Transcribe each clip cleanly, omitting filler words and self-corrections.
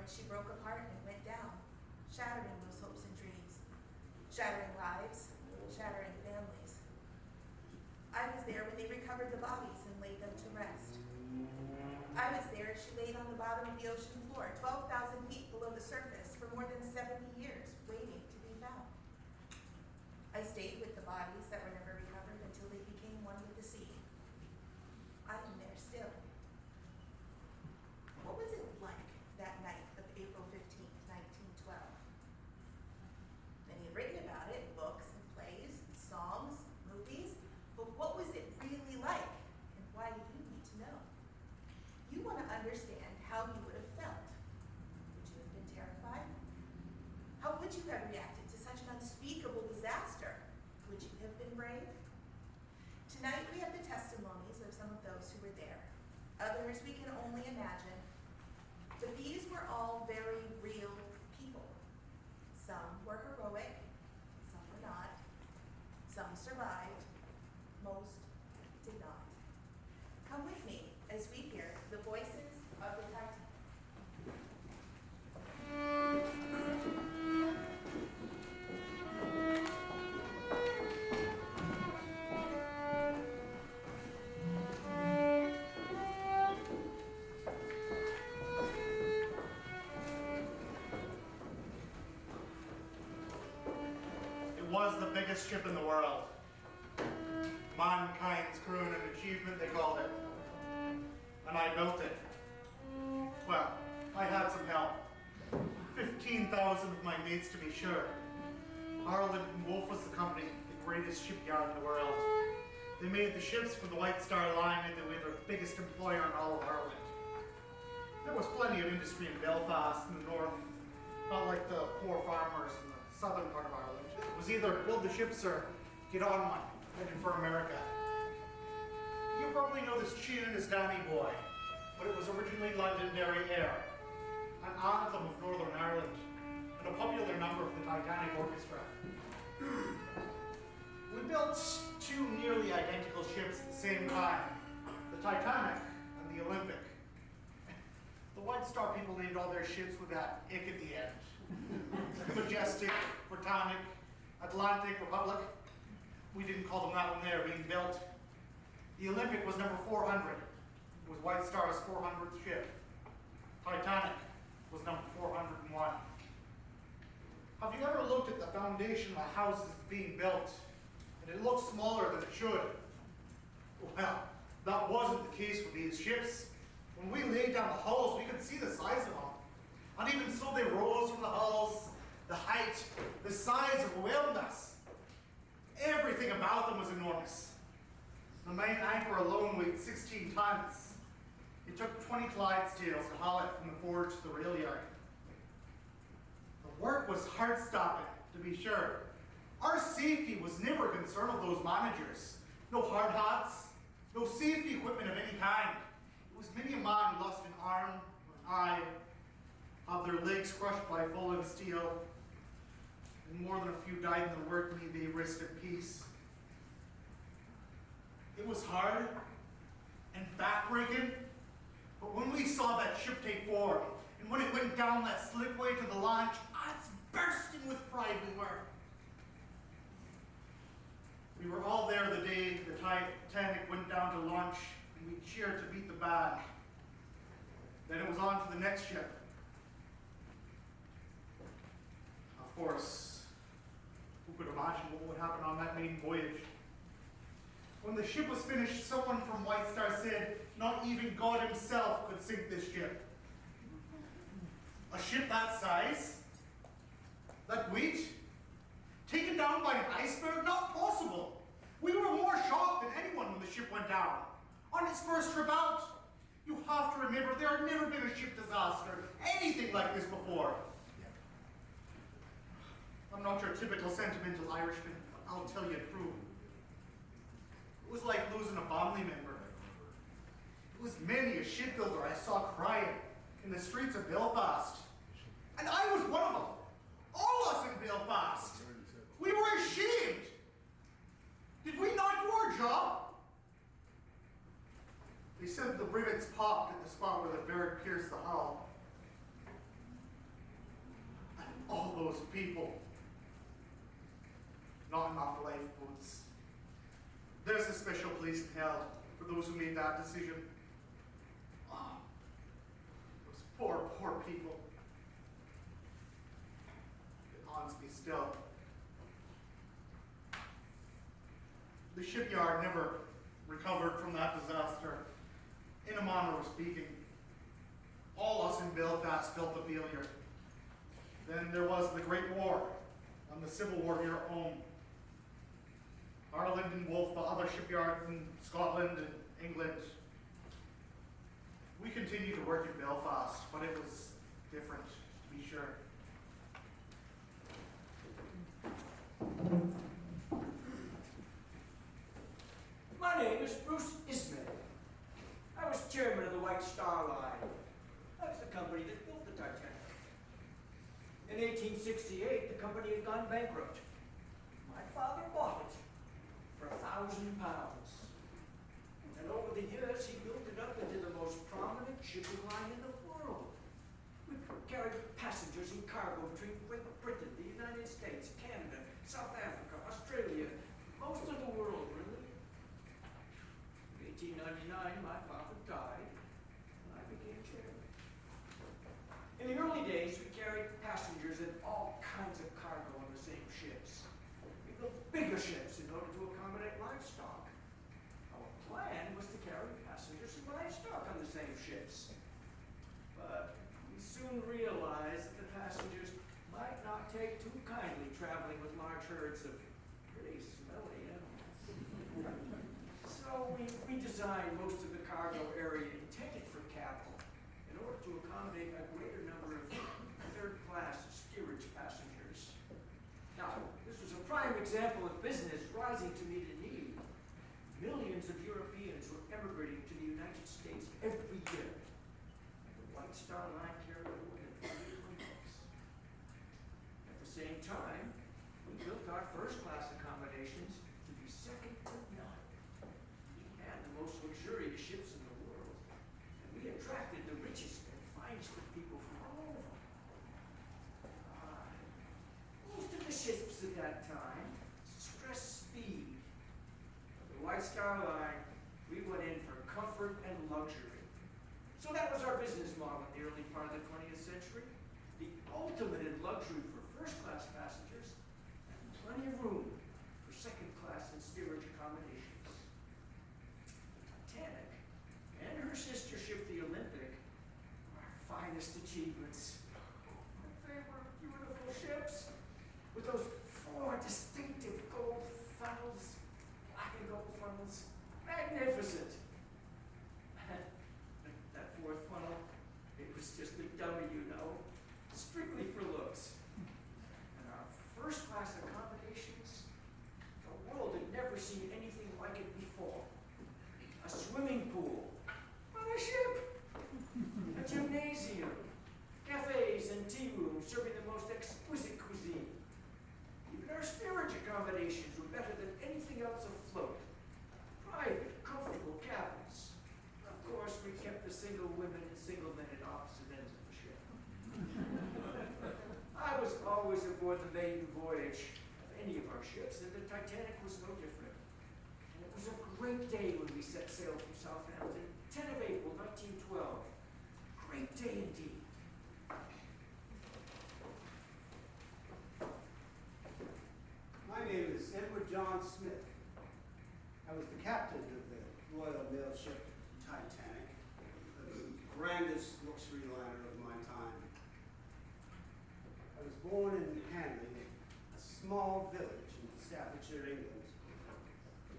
when she broke apart and went down, shattering those hopes and dreams, shattering lives, shattering families. I was there when they recovered the bodies and laid them to rest. I was there as she laid on the bottom of the ocean floor, 12,000 feet below the surface, for more than 70 years, waiting to be found. I stayed with the bodies that were never recovered until they became one with the sea. I am there still. What was it like that night of April 15th, 1912? Many have written about it in books and plays, and songs, movies, but what was it really like, and why do you need to know? You want to understand how you would have felt. Would you have been terrified? How would you have reacted to such an unspeakable disaster? Would you have been brave? Tonight we have the testimonies of some of those who were there. Others we can only imagine. But these were all very real people. Some were heroic, some were not. Some survived, most did not. Come with me as we hear the voices of the Titanic. It was the biggest ship in the world. Mankind's crew and an achievement, they called it. And I built it. Well, I had some help. 15,000 of my mates to be sure. Ireland and Wolf was the company, the greatest shipyard in the world. They made the ships for the White Star Line and they were the biggest employer in all of Ireland. There was plenty of industry in Belfast in the north, not like the poor farmers in the southern part of Ireland. It was either build the ships or get on one, heading for America. You probably know this tune as Danny Boy, but it was originally Londonderry Air, an anthem of Northern Ireland, and a popular number of the Titanic Orchestra. We built two nearly identical ships at the same time, the Titanic and the Olympic. The White Star people named all their ships with that ick at the end. Majestic, Britannic, Atlantic, Republic. We didn't call them that when they were being built. The Olympic was number 400. It was White Star's 400th ship. Titanic was number 401. Have you ever looked at the foundation of a house that's being built and it looks smaller than it should? Well, that wasn't the case with these ships. When we laid down the hulls, we could see the size of them. And even so, they rose from the hulls. The height, the size overwhelmed us. Everything about them was enormous. The main anchor alone weighed 16 tons. It took 20 Clydesdales to haul it from the forge to the rail yard. The work was heart-stopping, to be sure. Our safety was never a concern of those managers. No hard hats, no safety equipment of any kind. It was many a man who lost an arm or an eye, had their legs crushed by falling steel, and more than a few died in the work, may they rest in peace. It was hard and backbreaking, but when we saw that ship take form, and when it went down that slipway to the launch, it's bursting with pride we were. We were all there the day the Titanic went down to launch, and we cheered to beat the band. Then it was on to the next ship. Of course, who could imagine what would happen on that maiden voyage? When the ship was finished, someone from White Star said, not even God himself could sink this ship. A ship that size, that weight, taken down by an iceberg? Not possible. We were more shocked than anyone when the ship went down. On its first trip out, you have to remember there had never been a ship disaster, anything like this before. I'm not your typical sentimental Irishman, but I'll tell you true. It was like losing a family member. It was many a shipbuilder I saw crying in the streets of Belfast. And I was one of them. All us in Belfast. We were ashamed. Did we not do our job? They said the rivets popped at the spot where the barrack pierced the hull. those people. Not enough lifeboats. There's a special place in hell for those who made that decision. Ah, those poor, poor people. It haunts me still. The shipyard never recovered from that disaster, in a manner of speaking. All us in Belfast felt the failure. Then there was the Great War and the Civil War here at home. Ireland engulfed the other shipyards in Scotland and England. We continued to work in Belfast, but it was different, to be sure. My name is Bruce Ismay. I was chairman of the White Star Line. That's the company that built the Titanic. In 1868, the company had gone bankrupt. My father bought it for £1,000. And over the years, he built it up into the most prominent shipping line in the world. We carried passengers and cargo between Great Britain, the United States, Canada, South Africa, Australia, most of the world, really. In 1899, my father died, and I became chairman. In the early days, we carried passengers and all kinds of cargo on the same ships. We built bigger ships in order to accommodate livestock. Our plan was to carry passengers and livestock on the same ships. But we soon realized that the passengers might not take too kindly traveling with large herds of pretty smelly animals. So we designed most of the cargo area intended for cattle in order to accommodate a greater number of third-class steerage passengers. Now, this was a prime example of business rising to meet a need. Millions of Europeans were emigrating to the United States every year. The White Star Line carried more than 3 books. At the same time, we built our first-class accommodations to be second to none. We had the most luxurious ships in the world, and we attracted the richest and finest of people from all over. Most of the ships at that time stressed speed. The White Star Line, we went in for comfort and luxury. So that was our business model in the early part of the 20th century. The ultimate in luxury for first-class passengers and plenty of room for second-class and steerage accommodations. The Titanic and her sister ship, the Olympic, were our finest achievements. They were beautiful ships with those 4 distinctive gold funnels, black and gold funnels, magnificent. That 4th funnel, it was just a dummy, you know, strictly for looks. And our first-class accommodations, the world had never seen anything like it before. A swimming pool on a ship, a gymnasium, cafes and tea rooms serving the most exquisite cuisine. Even our steerage accommodations were better than anything else afloat. Private, comfortable cabins. Of course, we kept the single women and single men at opposite ends of the ship. I was always aboard the maiden voyage of any of our ships, and the Titanic was no different. And it was a great day when we set sail from Southampton, 10 of April, 1912. Great day indeed. My name is Edward John Smith. I was the captain of the Royal Mail ship Titanic, the grandest luxury liner of my time. I was born in Hanley, a small village in Staffordshire, England.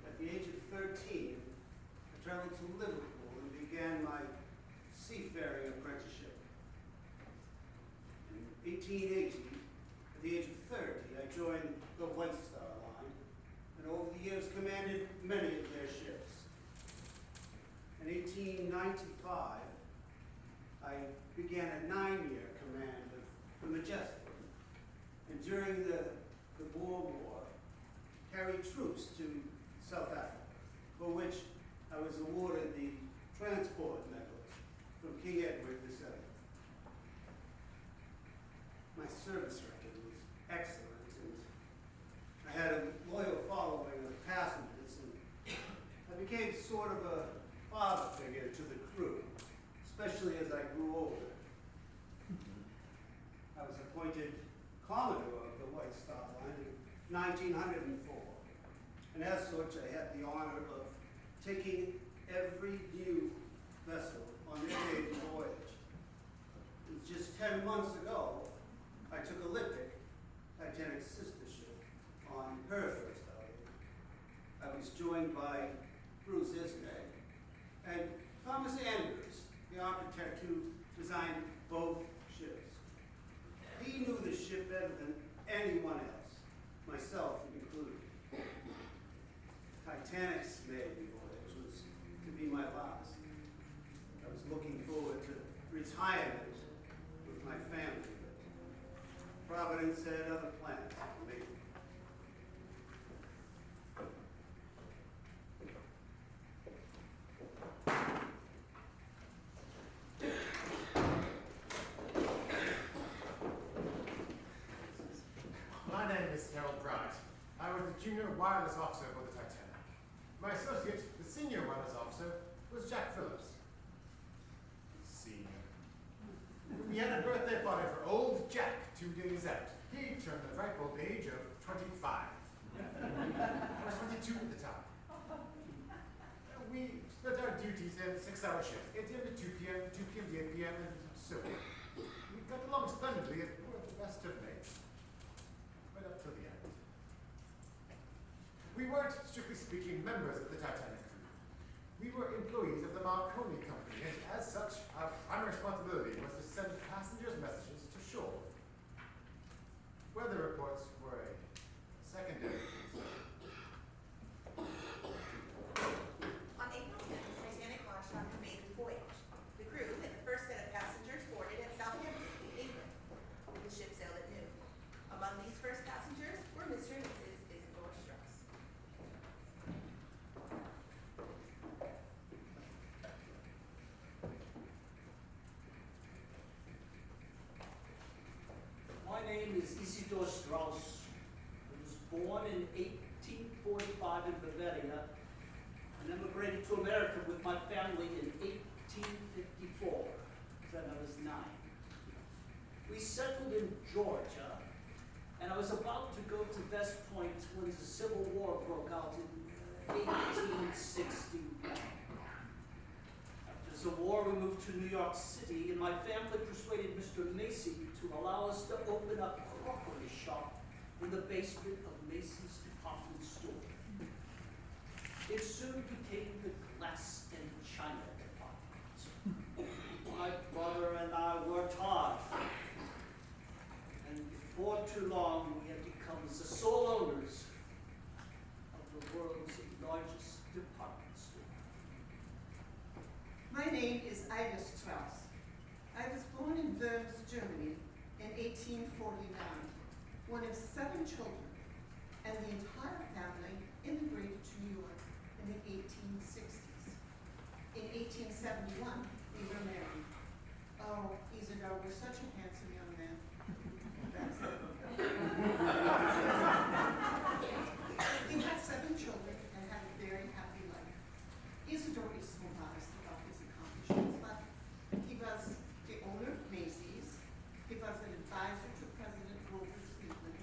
At the age of 13, I traveled to Liverpool and began my seafaring apprenticeship. In 1880, at the age of 30, I joined the White Star Line, and over the years commanded many of their ships. In 1895, I began a 9-year command of the Majestic, and during the Boer War, carried troops to South Africa, for which I was awarded the Transport Medal from King Edward VII. My service record was became sort of a father figure to the crew, especially as I grew older. I was appointed Commodore of the White Star Line in 1904, and as such I had the honor of taking every new vessel on their maiden voyage. It was just 10 months ago, I took Olympic, Titanic's sister ship, on her first outing. I was joined by Bruce Ismay and Thomas Andrews, the architect who designed both ships. He knew the ship better than anyone else, myself included. Titanic's maiden voyage was to be my last. I was looking forward to retirement with my family, but Providence had other plans for me. My name is Harold Bright. I was the junior wireless officer aboard the Titanic. My associate, the senior wireless officer, was Jack Phillips. Senior. We had a birthday party for old Jack 2 days out. He turned the ripe old age of 25. I was 22 at the time. We split our duties in 6-hour shifts, 8 a.m. to 2 p.m., 2 p.m. to 8 p.m., and so on. We got along splendidly and were the best of mates. Right up till the end. We weren't, strictly speaking, members of the Titanic crew. We were employees of the Marconi Company, and as such, our primary responsibility was to send passengers' messages to shore. Weather reports were a secondary concern. On April 10th, the Titanic launched on her maiden voyage. The crew and the first set of passengers boarded at Southampton, England. The ship sailed at noon. Among these first passengers were Mr. and Mrs. Isidore Strauss. My name is Isidore Strauss. I was born in 1845 in Bavaria and emigrated to America with my family in 1854, when I was 9. We settled in Georgia, and I was about to go to West Point when the Civil War broke out in 1861. After the war, we moved to New York City, and my family persuaded Mr. Macy to allow us to open a crockery shop in the basement of Macy's department store. It soon became the glass and china department. My brother and I worked hard, and before too long, we had become the sole owners of the world's largest department store. My name is Ida Strauss. I was born in Worms, Germany in 1849, one of 7 children, and the entire family immigrated to New York in the 1860s. In 1871, we were married. Oh, Isidore was such a handsome young man. That's it. He had 7 children and had a very happy life. Isidore is so modest about his accomplishments, but he was the owner of Macy's. He was an advisor to President Grover Cleveland,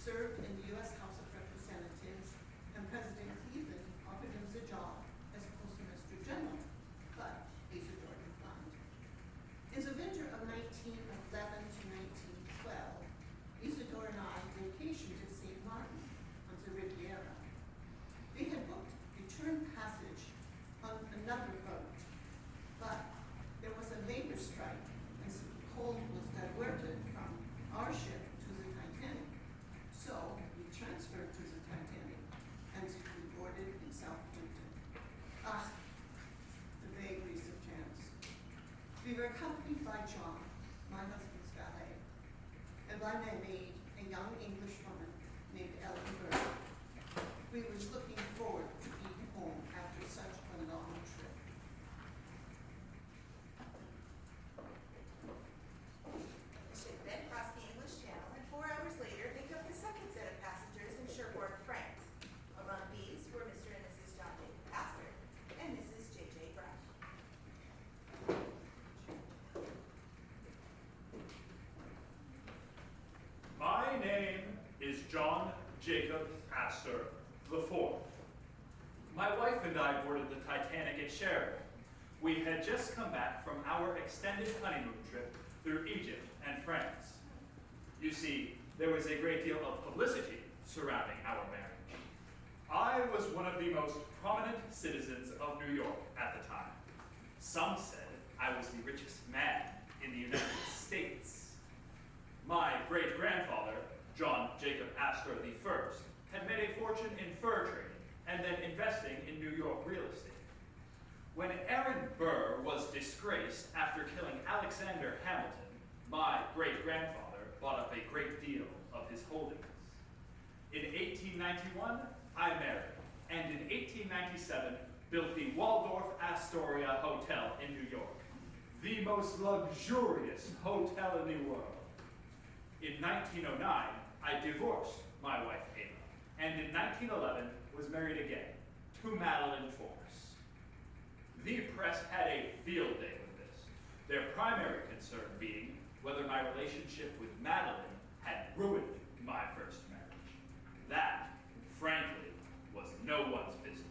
served in the U.S. House of Representatives, and President Cleveland offered him the job as Postmaster General, but Isidore declined. In the winter of 1911 to 1912, Jacob Astor IV. My wife and I boarded the Titanic at Cherbourg. We had just come back from our extended honeymoon trip through Egypt and France. You see, there was a great deal of publicity surrounding our marriage. I was one of the most prominent citizens of New York at the time. Some said I was the richest man in the United States. My great-grandfather, John Jacob Astor I, had made a fortune in fur trading and then investing in New York real estate. When Aaron Burr was disgraced after killing Alexander Hamilton, my great-grandfather bought up a great deal of his holdings. In 1891, I married, and in 1897, built the Waldorf Astoria Hotel in New York, the most luxurious hotel in the world. In 1909, I divorced my wife Ava, and in 1911 was married again to Madeline Force. The press had a field day with this, their primary concern being whether my relationship with Madeline had ruined my first marriage. That, frankly, was no one's business.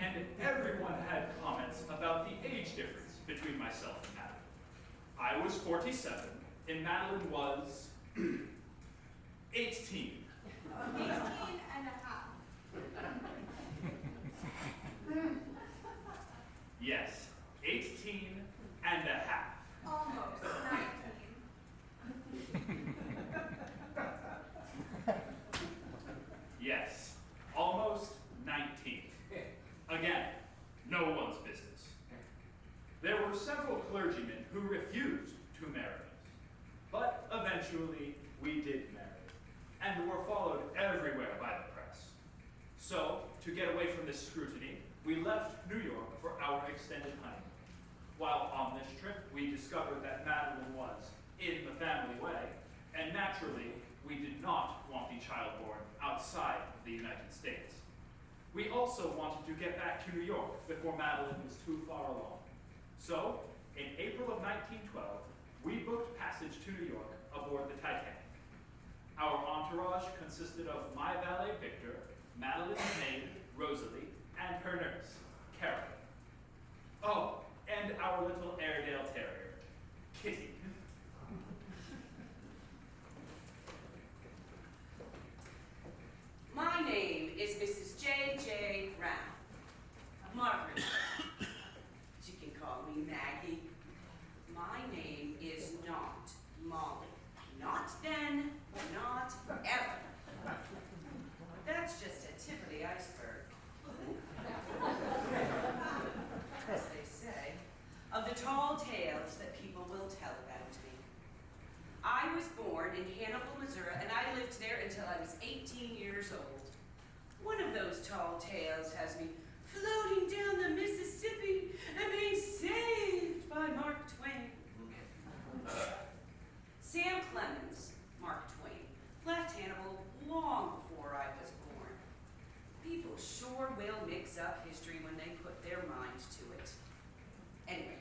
And everyone had comments about the age difference between myself and Madeline. I was 47, and Madeline was 18. 18 and a half. Yes, 18 and a half. Almost 19. Yes, almost 19. Again, no one's business. There were several clergymen who refused to marry us, but eventually we did marry, and were followed everywhere by the press. So, to get away from this scrutiny, we left New York for our extended honeymoon. While on this trip, we discovered that Madeline was in the family way, and naturally, we did not want the child born outside of the United States. We also wanted to get back to New York before Madeline was too far along. So, in April of 1912, we booked passage to New York aboard the Titanic. Our entourage consisted of my valet Victor, Madeline's maid, Rosalie, and her nurse, Carol. Oh, and our little Airedale Terrier, Kitty. My name is Mrs. J.J. Brown. Margaret. You can call me Maggie. My name is not Molly. Not then, not ever. That's just a tip of the iceberg. As they say, of the tall tales that people will tell about me. I was born in Hannibal, Missouri, and I lived there until I was 18 years old. One of those tall tales has me floating down the Mississippi and being saved by Mark Twain. Sam Clemens, Mark Twain, left Hannibal long before I was born. People sure will mix up history when they put their mind to it. Anyway,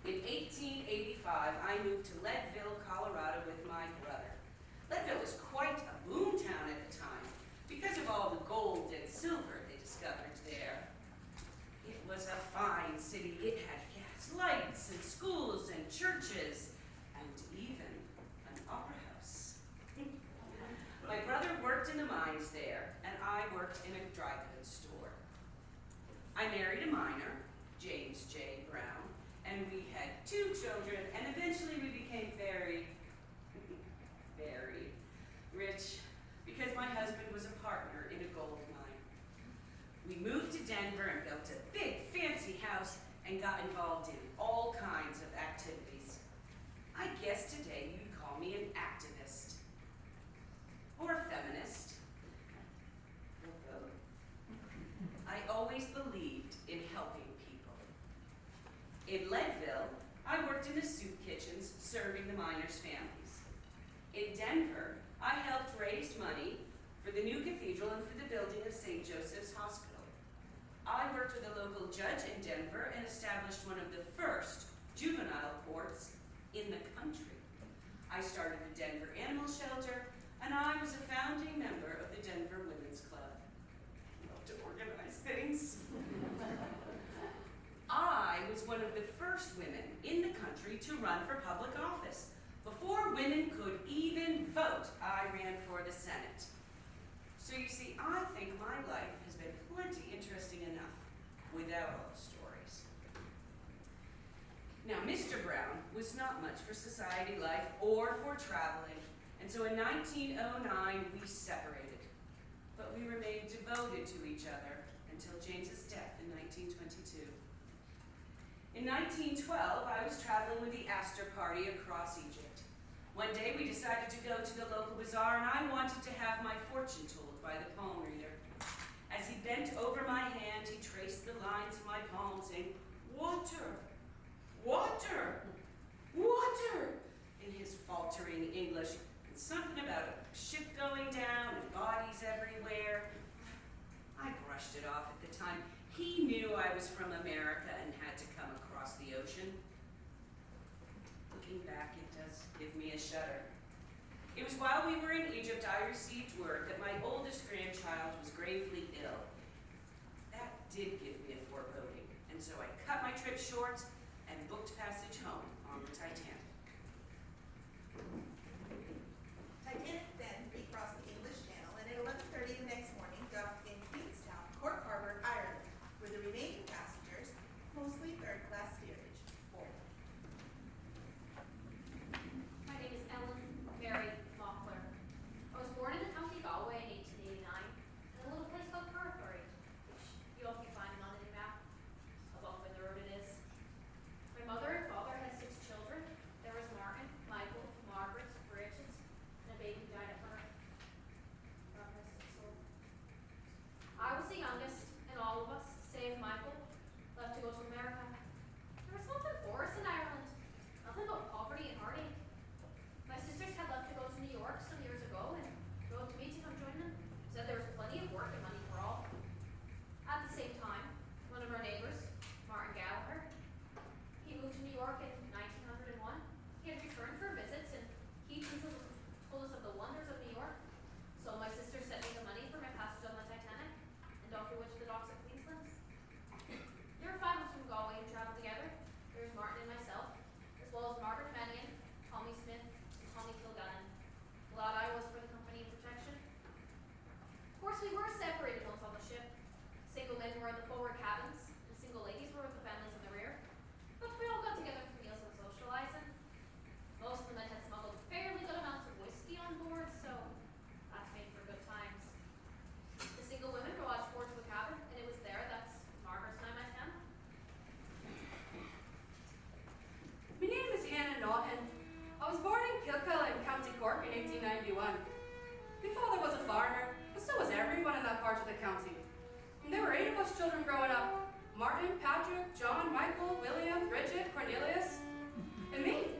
in 1885, I moved to Leadville, Colorado with my brother. Leadville was quite a boom town at the time because of all the gold and silver they discovered there. It was a fine city. It had gas lights and schools and churches and even an opera house. My brother worked in the mines there, and I worked in a dry goods store. I married a miner, James J. Brown, and we had 2 children, and eventually we became very, very rich because my husband was a partner in a gold mine. We moved to Denver and built a big fancy house and got involved in all kinds of activities. I guess today you'd call me an activist or a feminist or both. I always believed in helping people. In Leadville, I worked in the soup kitchens serving the miners' families. In Denver, I helped raise money for the new cathedral and for the building of St. Joseph's Hospital. I worked with a local judge in Denver and established one of the first juvenile courts in the country. I started the Denver Animal Shelter, and I was a founding member without all the stories. Now, Mr. Brown was not much for society life or for traveling, and so in 1909 we separated. But we remained devoted to each other until James's death in 1922. In 1912, I was traveling with the Astor Party across Egypt. One day we decided to go to the local bazaar, and I wanted to have my fortune told by the palm reader. As he bent over my hand, he traced the lines of my palm, saying, "Water, water, water," in his faltering English, and something about a ship going down and bodies everywhere. I brushed it off at the time. He knew I was from America and had to come across the ocean. Looking back, it does give me a shudder. It was while we were in Egypt I received word that my oldest grandchild was gravely ill. That did give me a foreboding, and so I cut my trip short and booked passage home on the Titanic. Titanic then recrossed the English Channel and at 11:30 the next morning docked in Queenstown, Cork Harbour, Ireland, where the remaining passengers, mostly third-class steerage, boarded. My name is Ellen Mary Mockler. I was born in the county of Galway in 1889 in a little place called Carfurry, which you'll be finding on any map above where the road it is. My mother and father had 6 children. There was Martin, Michael, Margaret, Bridget, and a baby who died at birth. God rest his soul. I was the youngest, and all of us, save Michael, left to go to America. There was nothing for us in Ireland, nothing but poverty and heartache. My sisters had left to go to New York some years ago and wrote to me to come join them. Said there was plenty of work and money for all. At the same time, one of our neighbors, Martin Gallagher, he moved to New York in 1901. He had returned for visits and he too told us of the wonders of New York. So my sister sent me the money for my passage on the Titanic and off we went to the docks of Queensland. There were 5 of us from Galway who traveled together. There's Martin and myself, as well as Margaret Mannion, Tommy Smith, and Tommy Kilgannon. Glad I was for the company and protection. Of course, we were separated once on the ship. Single men were in the forward cabins, and single ladies were with the families in the rear. But we all got together for meals and socializing. Most of the men had smuggled fairly good amounts of whiskey on board, so that made for good times. The single women were lodged forward to the cabin, and it was there that Margaret and I met him. My name is Hannah Naughton. I was born in Kilcullen, County Cork in 1891. My father was a farmer, but so was everyone in that part of the county. And there were 8 of us children growing up. Martin, Patrick, John, Michael, William, Bridget, Cornelius, and me.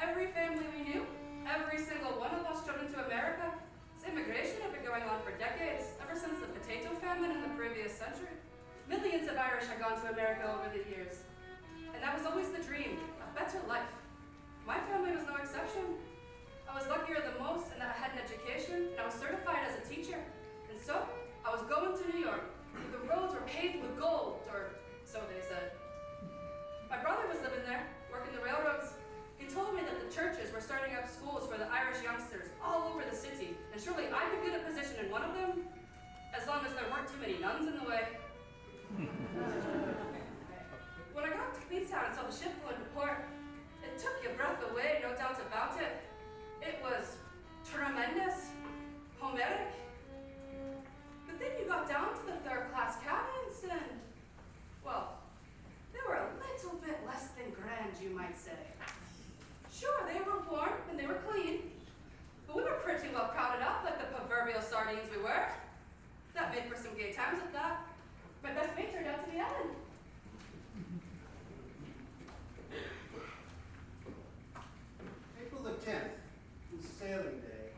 Every family we knew, every single one of us children to America. This immigration had been going on for decades, ever since the potato famine in the previous century. Millions of Irish had gone to America over the years. And that was always the dream, a better life. My family was no exception. I was luckier than most in that I had an education and I was certified as a teacher. And so, I was going to New York. The roads were paved with gold, or so they said. My brother was living there, working the railroads. He told me that the churches were starting up schools for the Irish youngsters all over the city, and surely I could get a position in one of them, as long as there weren't too many nuns in the way. When I got to Queenstown and saw the ship going to port, it took your breath away, no doubt about it. It was tremendous, homeric. But then you got down to the third-class cabins and, well, they were a little bit less than grand, you might say. Sure, they were warm and they were clean, but we were pretty well crowded up like the proverbial sardines we were. That made for some gay times at that. My best mate turned out to be Ellen. April the 10th was sailing day.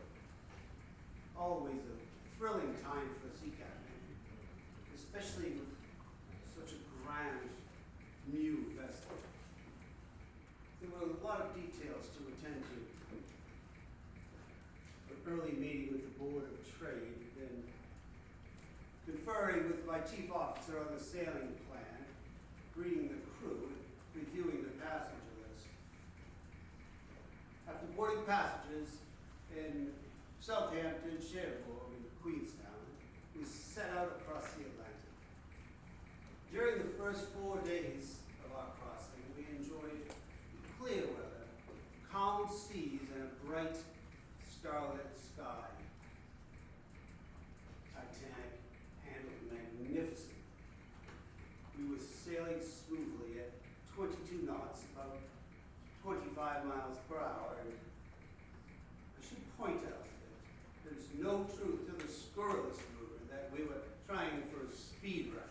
Always a thrilling time for a sea captain, especially with such a grand new vessel. There were a lot of details to attend to. An early meeting with the Board of Trade, then conferring with my chief officer on the sailing plan, greeting the crew, reviewing the passenger list. After boarding passengers in Southampton, Cherbourg, and Queenstown, we set out across the Atlantic. During first 4 days of our crossing, we enjoyed clear weather, calm seas, and a bright, starlit sky. Titanic handled magnificently. We were sailing smoothly at 22 knots, about 25 miles per hour, and I should point out that there's no truth to the scurrilous rumor that we were trying for a speed record.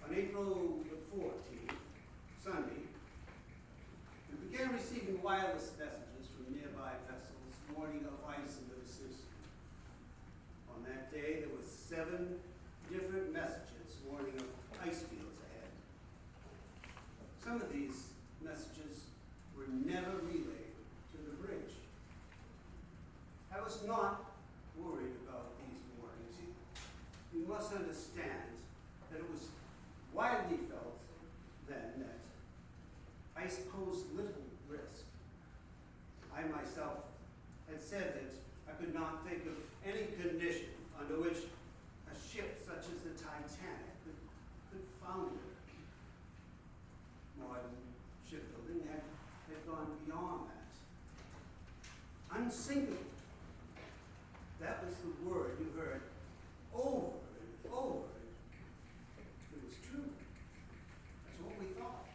On April the 14th, Sunday, we began receiving wireless messages from nearby vessels warning of ice in the Pacific. On that day, there were 7 different messages warning of ice fields ahead. Some of these messages were never relayed to the bridge. I was not worried about these warnings. You must understand that it was widely felt then that ice posed little risk. I myself had said that I could not think of any condition under which a ship such as the Titanic could founder. Modern shipbuilding had gone beyond that. Unsinkable. That was the word you heard over and over. It was true. That's what we thought.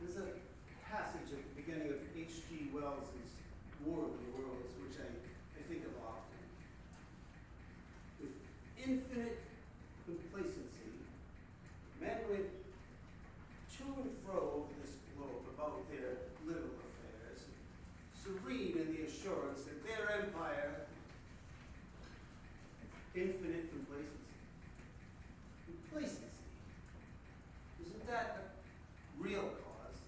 There's a passage at the beginning of H.G. Wells's War of the Worlds, which I think of often. With infinite complacency, men went to and fro over this globe about their little affairs, serene in the assurance that their empire, infinite complacency. Complacency. Isn't that a real cause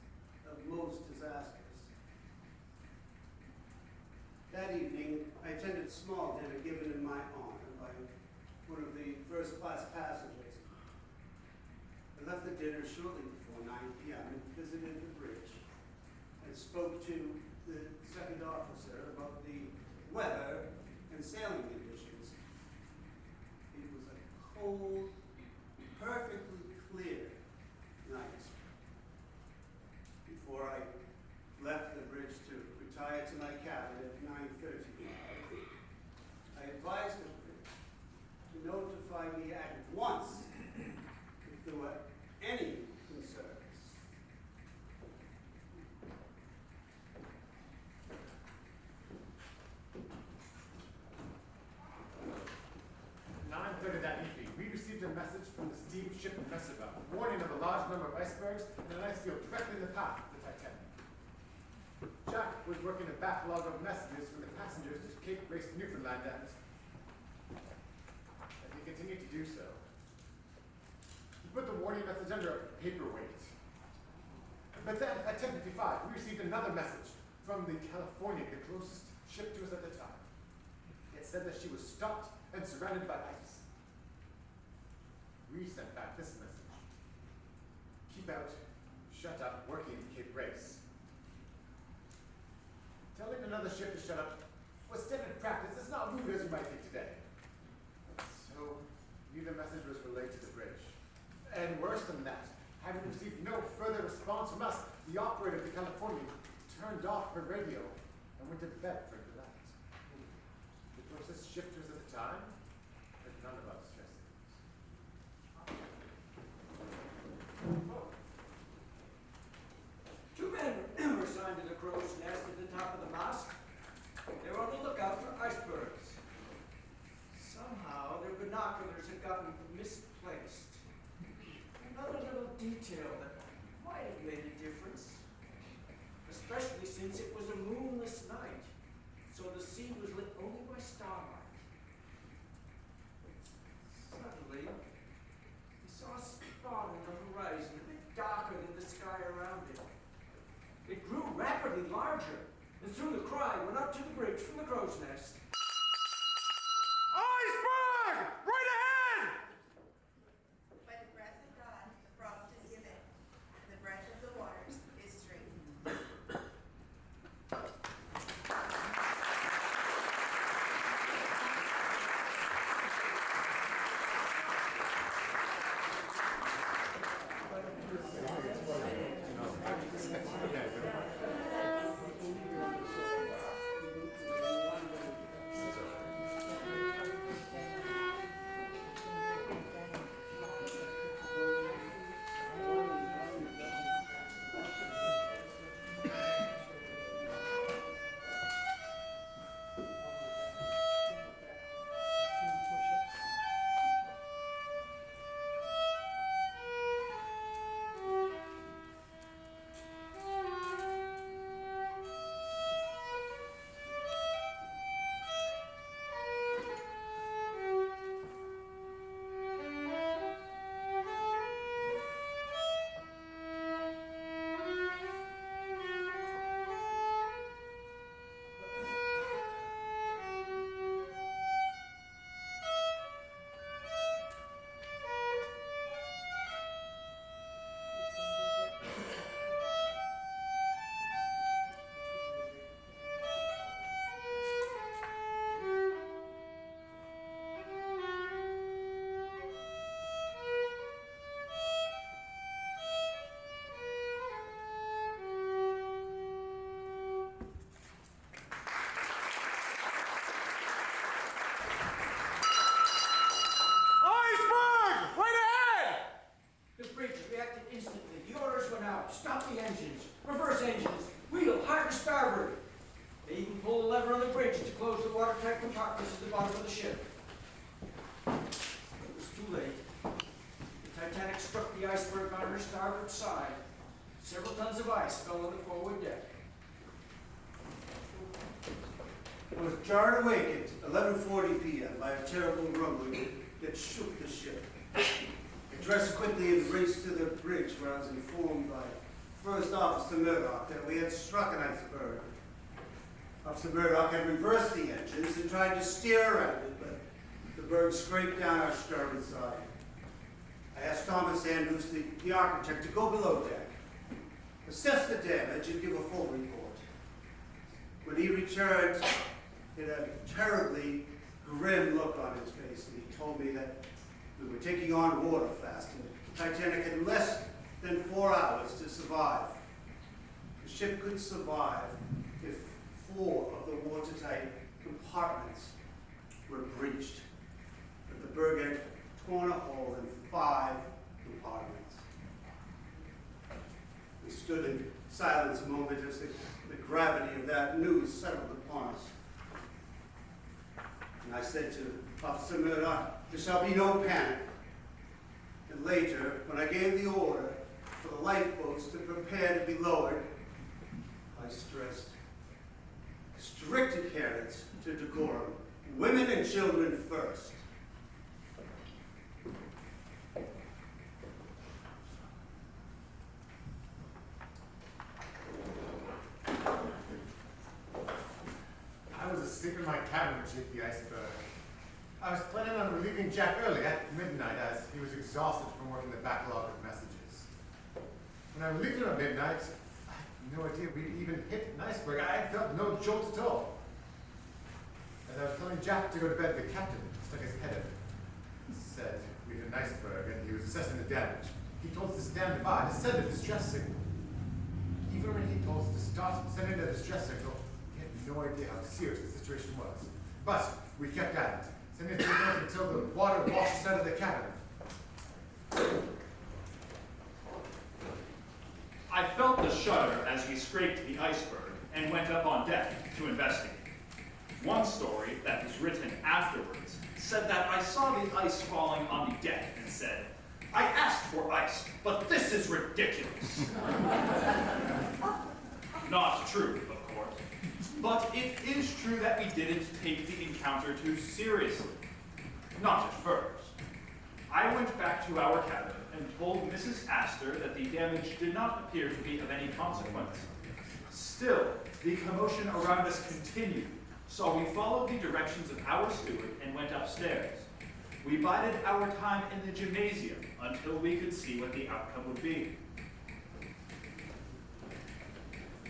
of most disasters? That evening, I attended a small dinner given in my honor by one of the first-class passengers. I left the dinner shortly before 9 p.m. and visited the bridge and spoke to the second officer about the weather and sailing conditions. It was a cold, perfectly clear night. Before I left the bridge to retire to my cabin at 9:35, I advised the bridge to notify me at once if there were any concerns. 9:30 that evening, we received a message from the steamship Messenger, warning of a large number of icebergs and an ice field directly in the path of the Titanic. Jack was working a backlog of messages from the passengers to Cape Grace, Newfoundland, and he continued to do so. He put the warning message under a paperweight. But then, at 10:55, we received another message from the Californian, the closest ship to us at the time. It said that she was stopped and surrounded by ice. We sent back this message. Keep out, shut up, working Cape Grace. Telling another ship to shut up was standard practice. It's not rude as you might think today. So, neither message was relayed to the bridge. And worse than that, having received no further response from us, the operator of the Californian turned off her radio and went to bed for the night. The closest ship to us at the time, but none of us stressed it. Two men were assigned to the crow's nest at the top of the mast. They were on the lookout for icebergs. Somehow their binoculars had gotten misplaced. Another little detail that might have made a difference, especially since it was a moonless night, so the sea was lit only by starlight. Suddenly, he saw a spot on the horizon, a bit darker than the sky around it. It grew rapidly larger, and soon the cry went up to the bridge from the crow's nest. Iceberg! Right ahead! By the breath of God, the frost is given, and the breath of the waters is straightened. iceberg on her starboard side. Several tons of ice fell on the forward deck. I was jarred awake at 11:40 p.m. by a terrible rumbling that shook the ship. I dressed quickly and raced to the bridge where I was informed by First Officer Murdoch that we had struck an iceberg. Officer Murdoch had reversed the engines and tried to steer around it, but the berg scraped down our starboard side. I asked Thomas Andrews, the architect, to go below deck, assess the damage, and give a full report. When he returned, he had a terribly grim look on his face, and he told me that we were taking on water fast, and the Titanic had less than 4 hours to survive. The ship could survive if 4 of the watertight compartments were breached, but the berg had torn a hole in 5 compartments. We stood in silence a moment as the gravity of that news settled upon us. And I said to Officer Murdoch, there shall be no panic. And later, when I gave the order for the lifeboats to prepare to be lowered, I stressed strict adherence to decorum. Women and children first. I was asleep in my cabin when she hit the iceberg. I was planning on relieving Jack early at midnight as he was exhausted from working the backlog of messages. When I relieved him at midnight, I had no idea we'd even hit an iceberg. I felt no jolt at all. As I was telling Jack to go to bed, the captain stuck his head up. He said we hit an iceberg and he was assessing the damage. He told us to stand by, to send a distress signal. Even when he told us to start sending the distress signal, we had no idea how serious the situation was. But we kept at it, sending signals until the water washed us out of the cabin. I felt the shudder as we scraped the iceberg and went up on deck to investigate. One story that was written afterwards said that I saw the ice falling on the deck and said, I asked for ice, but this is ridiculous. Not true, of course, but it is true that we didn't take the encounter too seriously. Not at first. I went back to our cabin and told Mrs. Astor that the damage did not appear to be of any consequence. Still, the commotion around us continued, so we followed the directions of our steward and went upstairs. We bided our time in the gymnasium until we could see what the outcome would be.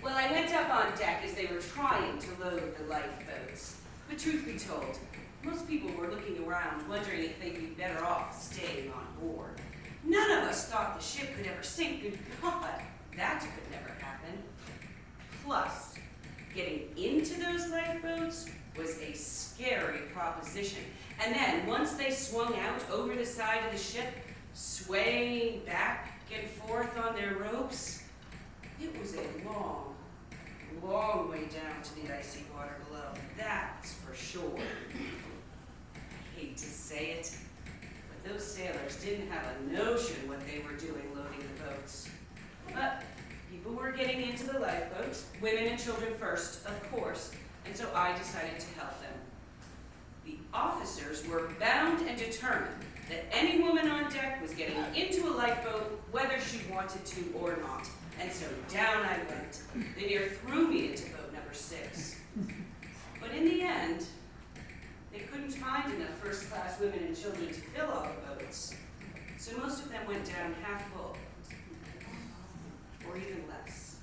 Well, I went up on deck as they were trying to load the lifeboats. But truth be told, most people were looking around, wondering if they'd be better off staying on board. None of us thought the ship could ever sink. Good God, that could never happen. Plus, getting into those lifeboats was a scary proposition. And then, once they swung out over the side of the ship, swaying back and forth on their ropes, it was a long, long way down to the icy water below. That's for sure. I hate to say it, but those sailors didn't have a notion what they were doing loading the boats. But people were getting into the lifeboats, women and children first, of course, and so I decided to help them. The officers were bound and determined that any woman on deck was getting into a lifeboat whether she wanted to or not. And so down I went. They near threw me into boat number 6. But in the end, they couldn't find enough first-class women and children to fill all the boats. So most of them went down half full, or even less.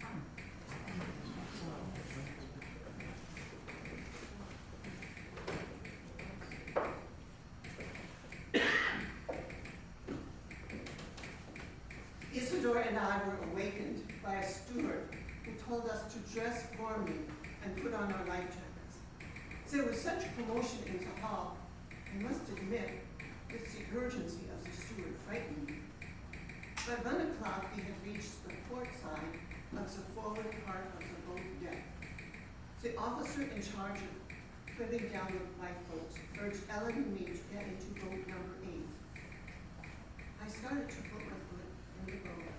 Isidore and I were awakened by a steward who told us to dress warmly and put on our life jackets. There was such commotion in the hall, I must admit, it's the urgency of the steward frightened me. By 1 o'clock, we had reached the port side of the forward part of the boat deck. The officer in charge of putting down the lifeboats urged Ellen and me to get into boat number 8. I started to put my foot the boat.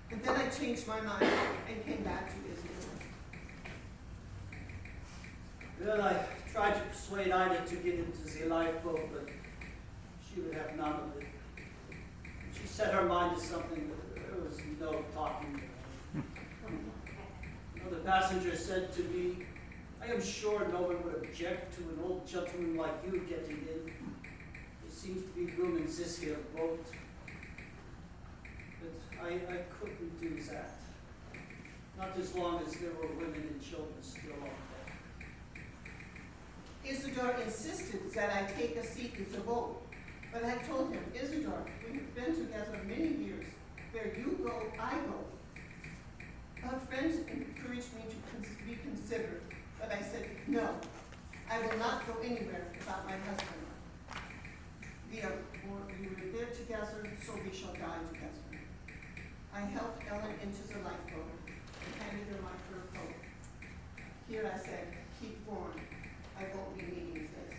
But then I changed my mind and came back to Isidore. Well, I tried to persuade Ida to get into the lifeboat, but she would have none of it. She set her mind to something that there was no talking to her. Another passenger said to me, "I am sure no one would object to an old gentleman like you getting in. There seems to be room in this here boat." But I couldn't do that. Not as long as there were women and children still on deck. Isidore insisted that I take a seat in the boat, but I told him, "Isidore, we have been together many years. Where you go, I go." Our friends encouraged me to be considerate, but I said, "No, I will not go anywhere without my husband. We were there together, so we shall die together." I helped Ellen into the lifeboat and handed her my fur coat. "Here," I said, "keep warm. I won't be needing this."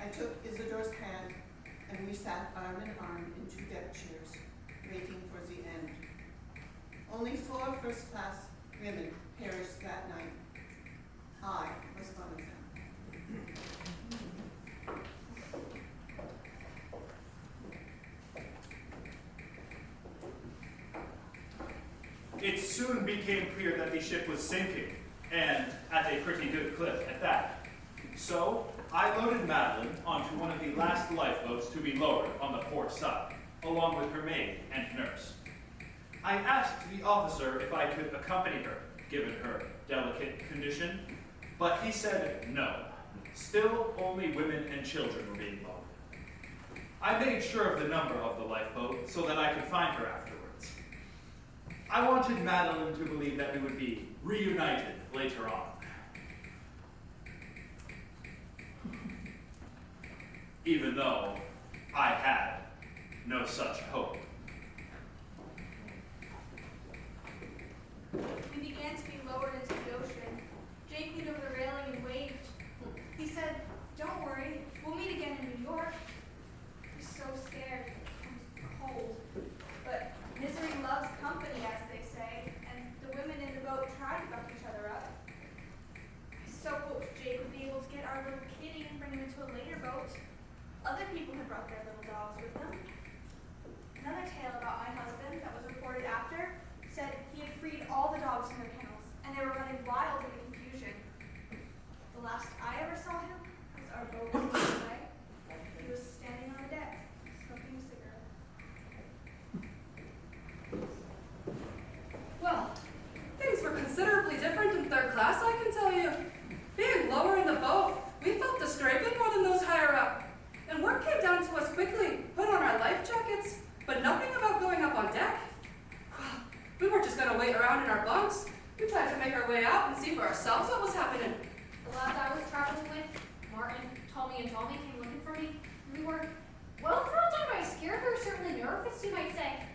I took Isidore's hand and we sat arm in arm in 2 deck chairs, waiting for the end. Only 4 first-class women perished that night. I was one of them. It soon became clear that the ship was sinking, and at a pretty good clip at that. So I loaded Madeline onto one of the last lifeboats to be lowered on the port side, along with her maid and nurse. I asked the officer if I could accompany her, given her delicate condition, but he said no. Still, only women and children were being lowered. I made sure of the number of the lifeboat so that I could find her afterwards. I wanted Madeline to believe that we would be reunited later on. Even though I had no such hope. We began to be lowered into the ocean. Jake leaned over the railing and waved. He said, "Don't worry, we'll meet again in New York." I was so scared. It was cold. But misery loves company, as they say, and the women in the boat tried to buck each other up. I so hoped Jake would be able to get our little kitty and bring him into a later boat. Other people had brought their little dogs with them. Another tale about my husband that was reported after said he had freed all the dogs from their kennels, and they were running wild in the confusion. The last I ever saw him was our boat was moving away. He was standing on the deck, smoking a cigarette. Well, things were considerably different in 3rd class, I can tell you. Being lower in the boat, we felt the scraping more than those higher up. And word came down to us quickly, put on our life jackets, but nothing about going up on deck. We weren't just going to wait around in our bunks. We tried to make our way out and see for ourselves what was happening. The lads I was traveling with, Martin, Tommy, and Tommy, came looking for me. We were, well, if not downright scared, we were certainly nervous, you might say.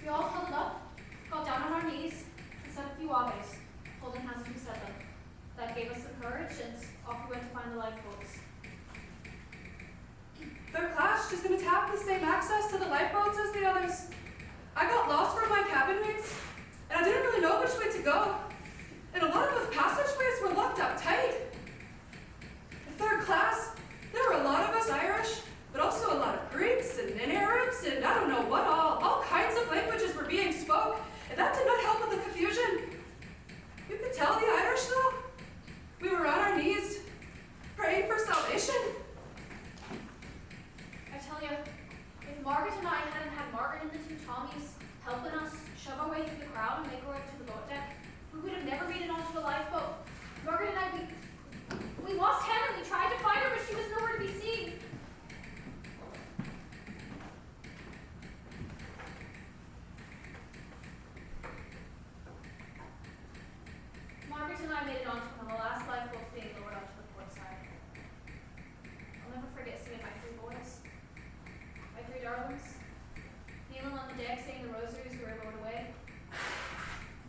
We all huddled up, got down on our knees, and said a few aves, holding hands as we said them. That gave us some courage, and off we went to find the lifeboats. 3rd class just didn't have the same access to the lifeboats as the others. I got lost from my cabin mates, and I didn't really know which way to go. And a lot of those passageways were locked up tight. In 3rd class, there were a lot of us Irish, but also a lot of Greeks and Arabs, and I don't know what all kinds of languages were being spoke, and that did not help with the confusion. You could tell the Irish, though. We were on our knees, praying for salvation. I tell you, if Margaret and I hadn't had Martin and the 2 Tommies helping us shove our way through the crowd and make our way to the boat deck, we would have never made it onto a lifeboat. Margaret and I, we lost Hannah. We tried to find her, but she was nowhere to be seen. Margaret and I made it onto one of the last lifeboats being lowered onto the port side. I'll never forget seeing my 3 boys, my 3 darlings, kneeling on the deck saying the rosaries we were lowered away.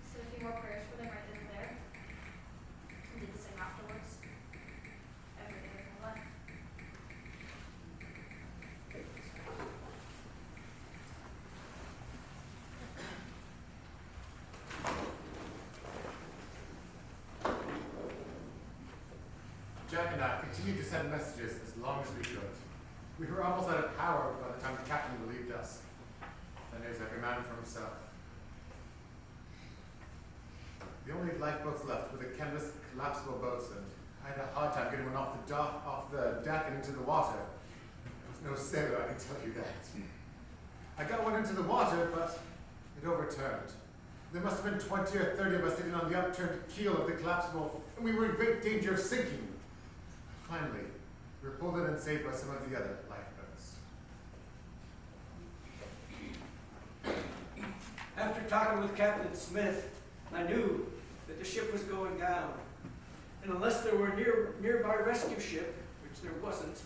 Said a few more prayers for them right then and there. And did the same afterwards. Every day of my Jack and I continued to send messages as long as we could. We were almost out of power by the time the captain relieved us. Then he was every man for himself. The only lifeboats left were the canvas collapsible boats, and I had a hard time getting one off the deck and into the water. There was no sailor, I can tell you that. I got one into the water, but it overturned. There must have been 20 or 30 of us sitting on the upturned keel of the collapsible, and we were in great danger of sinking. Finally, we were pulled in and saved by some of the other lifeboats. After talking with Captain Smith, I knew that the ship was going down. And unless there were a nearby rescue ship, which there wasn't,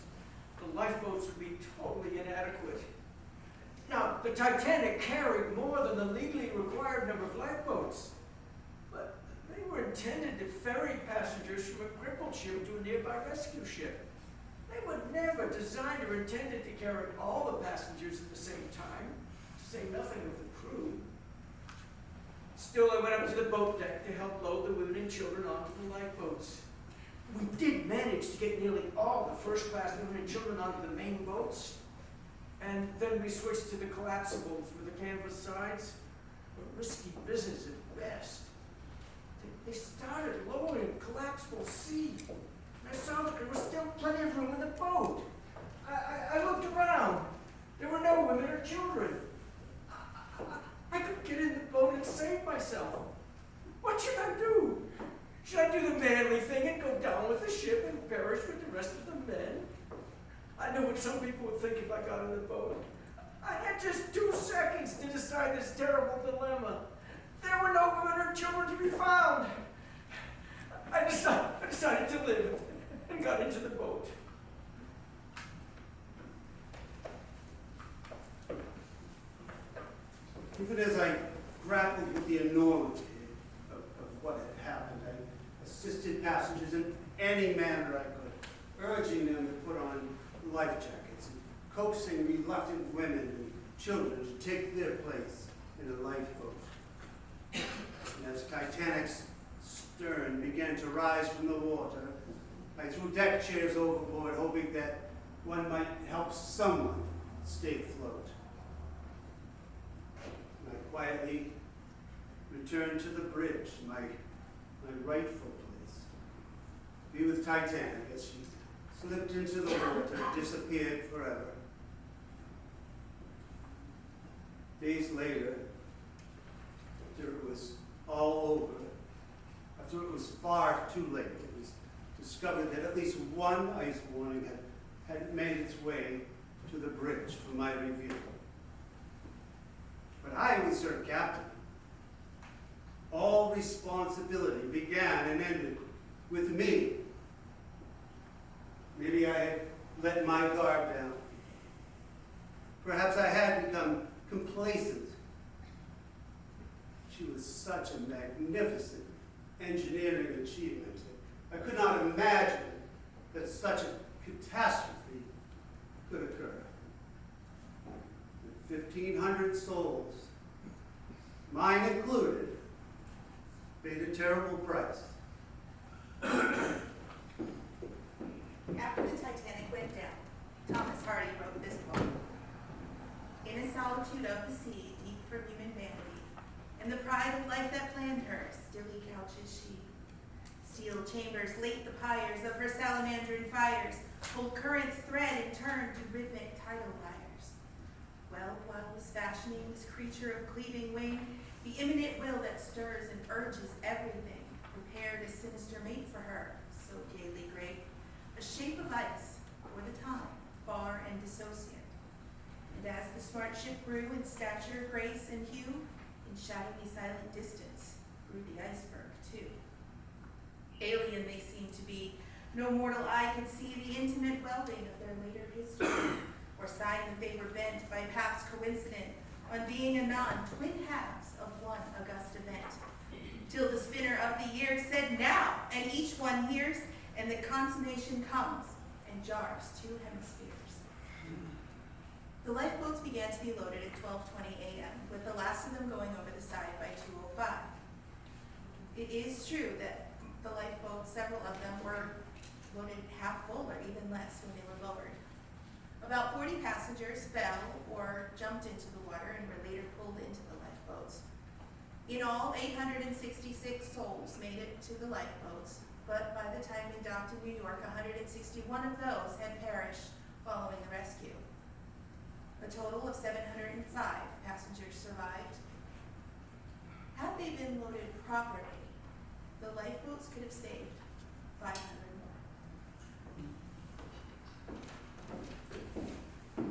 the lifeboats would be totally inadequate. Now, the Titanic carried more than the legally required number of lifeboats, but they were intended to ferry passengers from a crippled ship to a nearby rescue ship. They were never designed or intended to carry all the passengers at the same time, to say nothing of the crew. Still, I went up to the boat deck to help load the women and children onto the lifeboats. We did manage to get nearly all the first-class women and children onto the main boats. And then we switched to the collapsibles with the canvas sides. A risky business at best. They started lowering collapsible C. And I saw that there was still plenty of room in the boat. I looked around. There were no women or children. I could get in the boat and save myself. What should I do? Should I do the manly thing and go down with the ship and perish with the rest of the men? I know what some people would think if I got in the boat. I had just 2 seconds to decide this terrible dilemma. There were no women or children to be found. I decided to live and got into the boat. Even as I grappled with the enormity of what had happened, I assisted passengers in any manner I could, urging them to put on life jackets and coaxing reluctant women and children to take their place in a lifeboat. And as Titanic's stern began to rise from the water, I threw deck chairs overboard, hoping that one might help someone stay afloat. And I quietly returned to the bridge, my rightful place, to be with Titanic as she slipped into the water and disappeared forever. Days later, after it was all over, after it was far too late, it was discovered that at least one ice warning had made its way to the bridge for my review. But I was her captain. All responsibility began and ended with me. Maybe I had let my guard down. Perhaps I had become complacent. She was such a magnificent engineering achievement. I could not imagine that such a catastrophe could occur. 1,500 souls, mine included, paid a terrible price. After the Titanic went down, Thomas Hardy wrote this poem. In a solitude of the sea, deep from human vanity, and the pride of life that planned her, stilly couches she. Steel chambers late the pyres of her salamandrine fires, hold currents thread and turn to rhythmic tidal wires. Well, while was fashioning this creature of cleaving wing, the imminent will that stirs and urges everything, prepared a sinister mate for her, so gaily great, a shape of ice, for the time, far and dissociate. And as the smart ship grew in stature, grace, and hue, in shadowy silent distance grew the iceberg too. Alien they seemed to be, no mortal eye could see the intimate welding of their later history, or sign that they were bent by paths coincident on being anon twin halves of one august event. Till the spinner of the years said now, and each one hears, and the consummation comes and jars 2 hemispheres. The lifeboats began to be loaded at 12:20 a.m., with the last of them going over the side by 2:05. It is true that the lifeboats, several of them, were loaded half full or even less when they were lowered. About 40 passengers fell or jumped into the water and were later pulled into the lifeboats. In all, 866 souls made it to the lifeboats, but by the time they docked in New York, 161 of those had perished following the rescue. A total of 705 passengers survived. Had they been loaded properly, the lifeboats could have saved 500 more.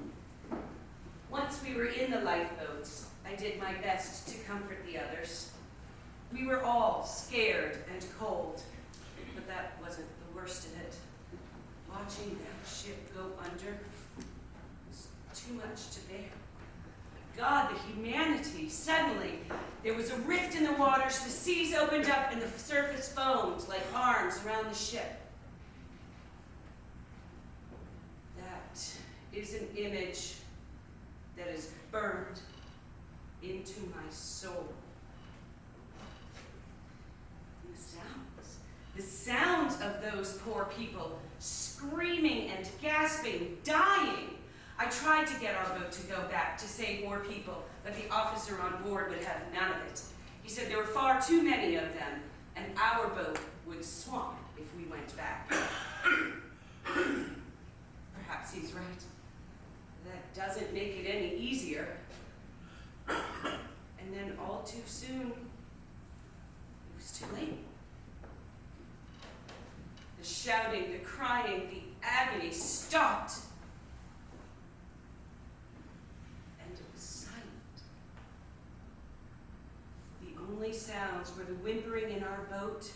Once we were in the lifeboats, I did my best to comfort the others. We were all scared and cold, but that wasn't the worst of it. Watching that ship go under was too much to bear. God, the humanity. Suddenly, there was a rift in the waters, the seas opened up, and the surface foamed like arms around the ship. That is an image that is burned into my soul. The sounds of those poor people, screaming and gasping, dying. I tried to get our boat to go back to save more people, but the officer on board would have none of it. He said there were far too many of them, and our boat would swamp if we went back. Perhaps he's right. That doesn't make it any easier. And then all too soon, it was too late. The shouting, the crying, the agony stopped. And it was silent. The only sounds were the whimpering in our boat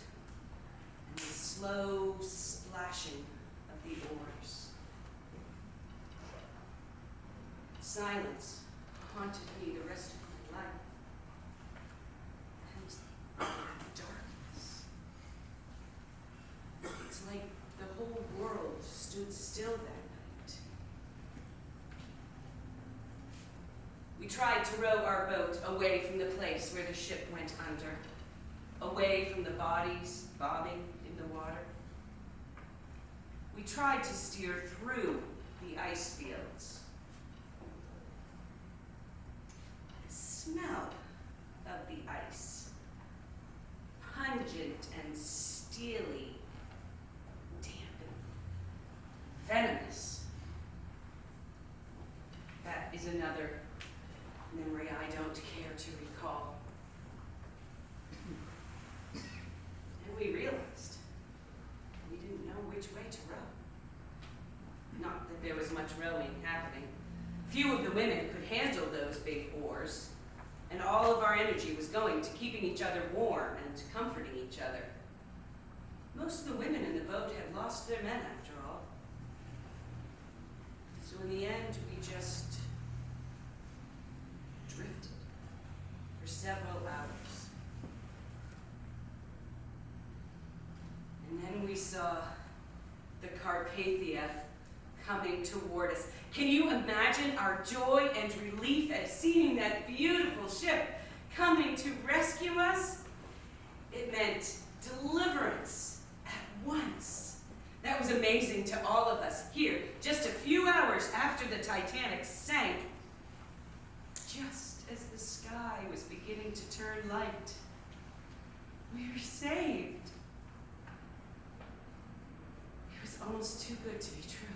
and the slow splashing of the oars. Silence haunted me the rest of my life. And darkness. It's like the whole world stood still that night. We tried to row our boat away from the place where the ship went under, away from the bodies bobbing in the water. We tried to steer through the ice fields. The smell of the ice, pungent and steely, venomous. That is another memory I don't care to recall. And we realized we didn't know which way to row. Not that there was much rowing happening. Few of the women could handle those big oars, and all of our energy was going to keeping each other warm and comforting each other. Most of the women in the boat had lost their men after all. So in the end, we just drifted for several hours. And then we saw the Carpathia coming toward us. Can you imagine our joy and relief at seeing that beautiful ship coming to rescue us? It meant deliverance at once. That was amazing to all of us here, just a few hours after the Titanic sank. Just as the sky was beginning to turn light, we were saved. It was almost too good to be true.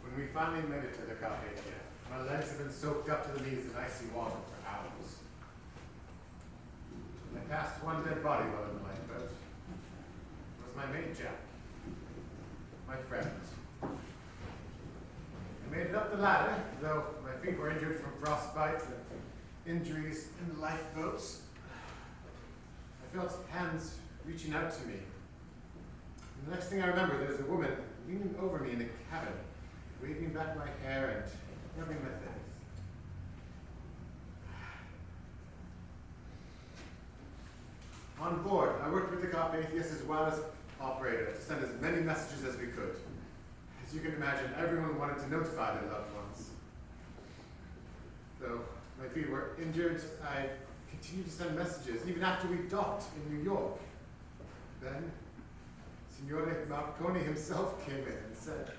When we finally made it to the Carpathia, my legs had been soaked up to the knees in icy water for hours. I passed one dead body while in the lifeboat. It was my mate Jack, my friend. I made it up the ladder, though my feet were injured from frostbite and injuries in the lifeboats. I felt hands reaching out to me. And the next thing I remember, there's a woman leaning over me in the cabin, waving back my hair and rubbing my face. On board, I worked with the Carpathians as well as operator to send as many messages as we could. As you can imagine, everyone wanted to notify their loved ones. Though my feet were injured, I continued to send messages even after we docked in New York. Then, Signore Marconi himself came in and said,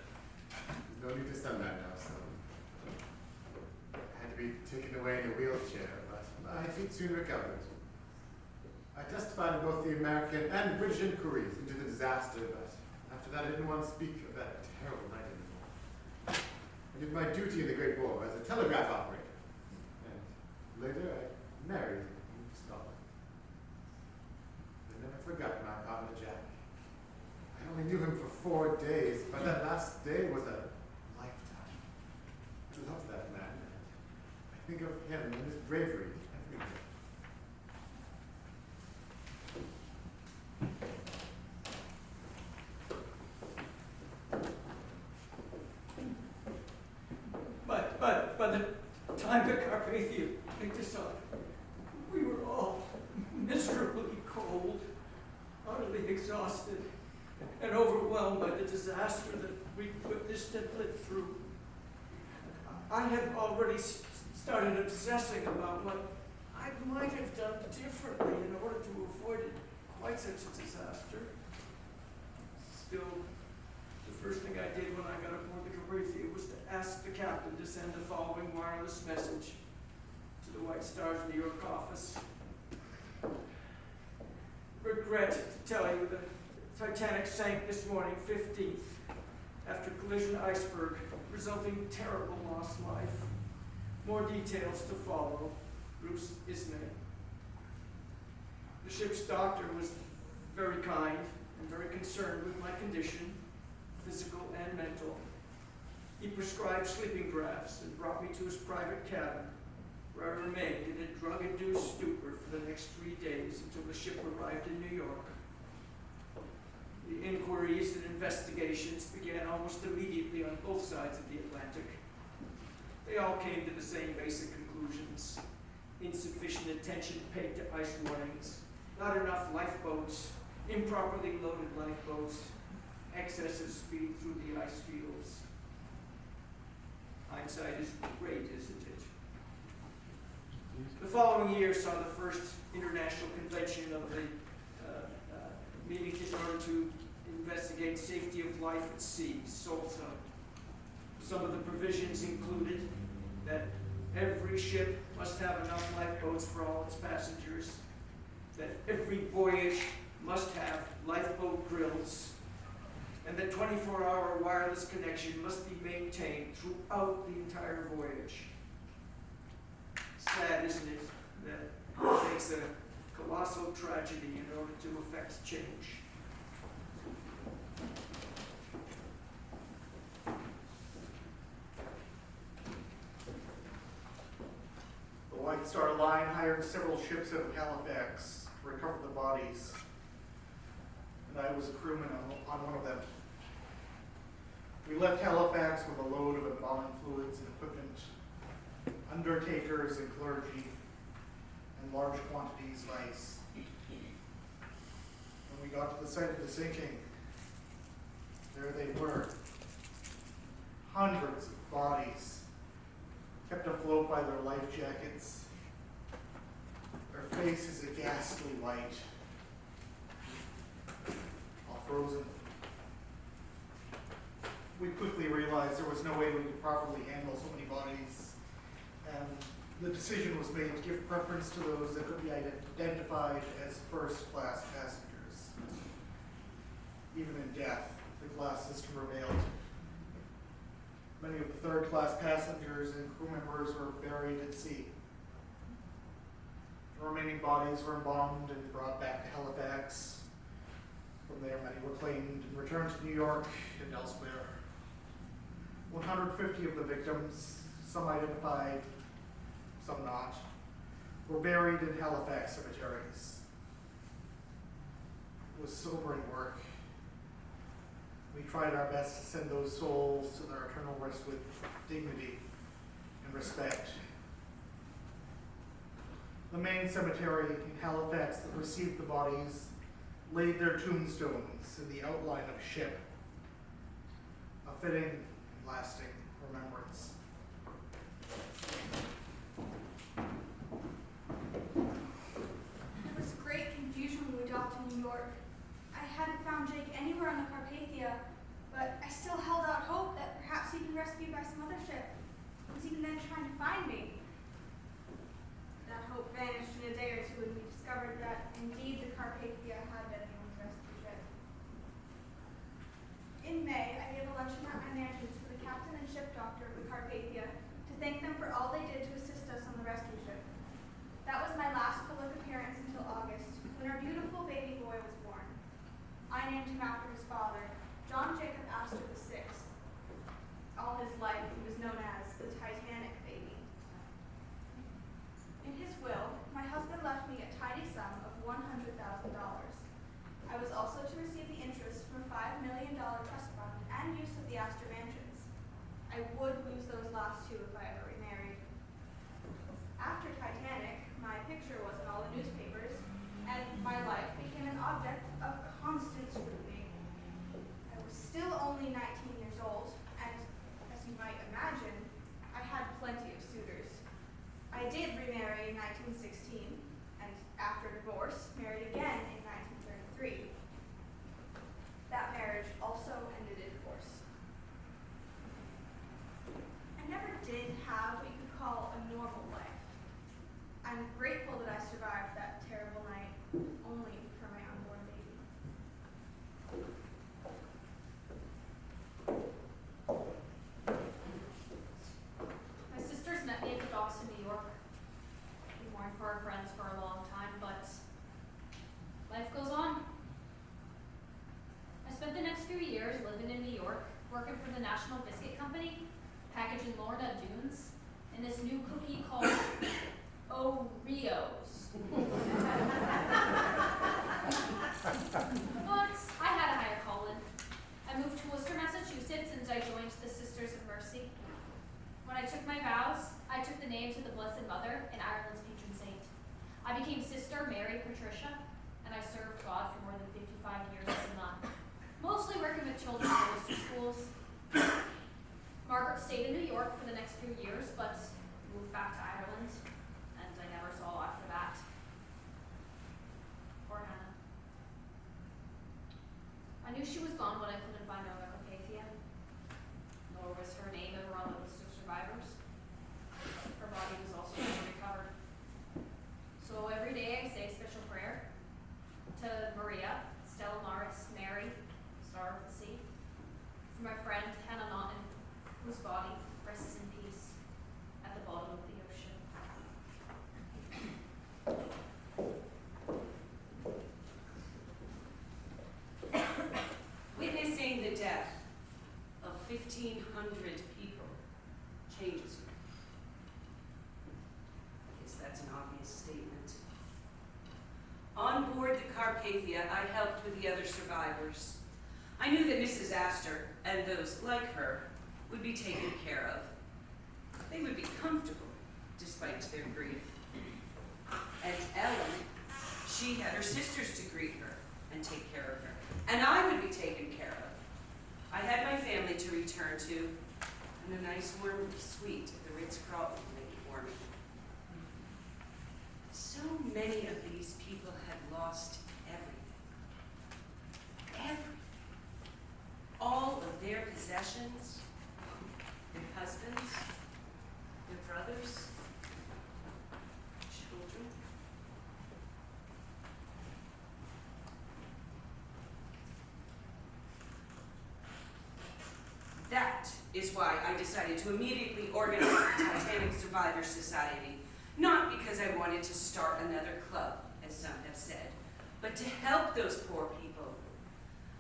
"There's no need to send that now, son." I had to be taken away in a wheelchair, but my feet soon recovered. I testified in both the American and British inquiries into the disaster, but after that I didn't want to speak of that terrible night anymore. I did my duty in the Great War as a telegraph operator, and later I married and moved to Scotland. I never forgot my partner Jack. I only knew him for 4 days, but that last day was a lifetime. I love that man. I think of him and his bravery every day. But by the time the Carpathia picked us up, we were all miserably cold, utterly exhausted, and overwhelmed by the disaster that we witnessed and lived through. I had already started obsessing about what I might have done differently in order to avoid quite such a disaster. Still, the first thing I did when I got aboard the Carpathia was to ask the captain to send the following wireless message to the White Star's New York office. Regret to tell you that Titanic sank this morning, 15th, after collision iceberg, resulting in terrible lost life. More details to follow. Bruce Ismay. The ship's doctor was very kind and very concerned with my condition, physical and mental. He prescribed sleeping draughts and brought me to his private cabin, where I remained in a drug-induced stupor for the next 3 days until the ship arrived in New York. The inquiries and investigations began almost immediately on both sides of the Atlantic. They all came to the same basic conclusions: insufficient attention paid to ice warnings, not enough lifeboats, improperly loaded lifeboats, excessive speed through the ice fields. Hindsight is great, isn't it? The following year saw the first international convention of the meeting in order to investigate safety of life at sea, SOLSA. Some of the provisions included that every ship must have enough lifeboats for all its passengers, that every voyage must have lifeboat grills, and that 24-hour wireless connection must be maintained throughout the entire voyage. Sad, isn't it, that it takes a colossal tragedy in order to effect change. The White Star Line hired several ships out of Halifax to recover the bodies, and I was a crewman on one of them. We left Halifax with a load of embalming fluids and equipment, undertakers and clergy, and large quantities of ice. When we got to the site of the sinking, there they were. Hundreds of bodies, kept afloat by their life jackets. Their faces a ghastly white, all frozen. We quickly realized there was no way we could properly handle so many bodies, and the decision was made to give preference to those that could be identified as first-class passengers. Even in death, the class system prevailed. Many of the third-class passengers and crew members were buried at sea. The remaining bodies were embalmed and brought back to Halifax. From there, many were claimed and returned to New York and elsewhere. 150 of the victims, some identified, some not, were buried in Halifax cemeteries. It was sobering work. We tried our best to send those souls to their eternal rest with dignity and respect. The main cemetery in Halifax that received the bodies laid their tombstones in the outline of a ship, a fitting and lasting remembrance. after his father, John Jacob Astor VI. All his life, he was known as the Titanic baby. In his will, my husband left me a tidy sum of $100,000. I was also to receive the interest from a $5 million trust fund and use of the Astor mansions. I would lose those last two if I ever remarried. After Titanic, my picture was in all the newspapers, and my life became an object of constant scrutiny. I was still only 19 years old, and as you might imagine, I had plenty of suitors. I did remarry in 1916, and after divorce, married again in 1933. That marriage also ended in divorce. I never did have what you could call a normal life. I'm grateful that I survived that terrible night, only for my unborn baby. My sisters met me at the docks in New York. We mourned for our friends for a long time, but life goes on. I spent the next few years living in New York, working for the National Biscuit Company, packaging Lorna Dunes, and this new cookie called Oreos. But I had a higher calling. I moved to Worcester, Massachusetts, and I joined the Sisters of Mercy. When I took my vows, I took the names of the Blessed Mother and Ireland's patron saint. I became Sister Mary Patricia, and I served God for more than 55 years as a nun, mostly working with children in Worcester schools. Margaret stayed in New York for the next few years, but moved back to Ireland, and I never saw her after that. Poor Hannah. I knew she was gone, but I couldn't find her Carpathia, nor was her name ever on the list of survivors. Her body was also never recovered. So every day I say a special prayer to Maria, Stella Maris, Mary, Star of the Sea, for my friend Hannah Naughton, whose body rests in peace at the bottom of the ocean. Witnessing the death of 1,500 people changes me. I guess that's an obvious statement. On board the Carpathia, I helped with the other survivors. I knew that Mrs. Astor and those like her would be taken care of. They would be comfortable despite their grief. And Ellen, she had her sisters to greet her and take care of her. And I would be taken care of. I had my family to return to, and a nice warm suite at the Ritz-Carlton waiting for me. So many of these people had lost everything. Everything. All of their possessions, their husbands, their brothers, children. That is why I decided to immediately organize the Titanic Survivors Society, not because I wanted to start another club, as some have said, but to help those poor people.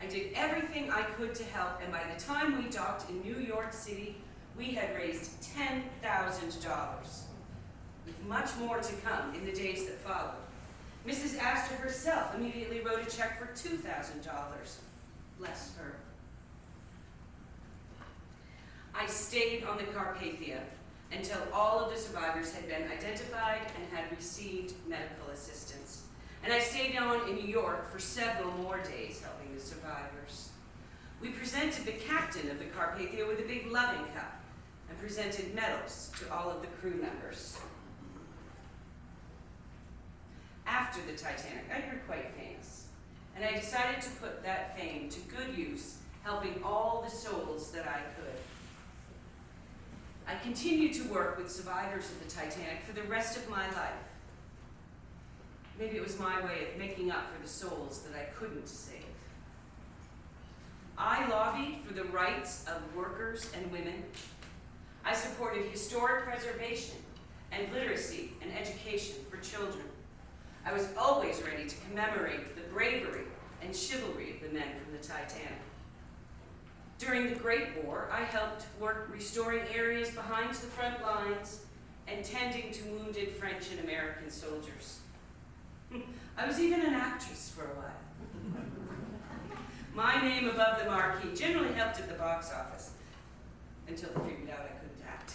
I did everything I could to help, and by the time we docked in New York City, we had raised $10,000, with much more to come in the days that followed. Mrs. Astor herself immediately wrote a check for $2,000. Bless her. I stayed on the Carpathia until all of the survivors had been identified and had received medical assistance. And I stayed on in New York for several more days helping the survivors. We presented the captain of the Carpathia with a big loving cup and presented medals to all of the crew members. After the Titanic, I grew quite famous, and I decided to put that fame to good use, helping all the souls that I could. I continued to work with survivors of the Titanic for the rest of my life. Maybe it was my way of making up for the souls that I couldn't save. I lobbied for the rights of workers and women. I supported historic preservation and literacy and education for children. I was always ready to commemorate the bravery and chivalry of the men from the Titanic. During the Great War, I helped work restoring areas behind the front lines and tending to wounded French and American soldiers. I was even an actress for a while. My name above the marquee generally helped at the box office, until they figured out I couldn't act.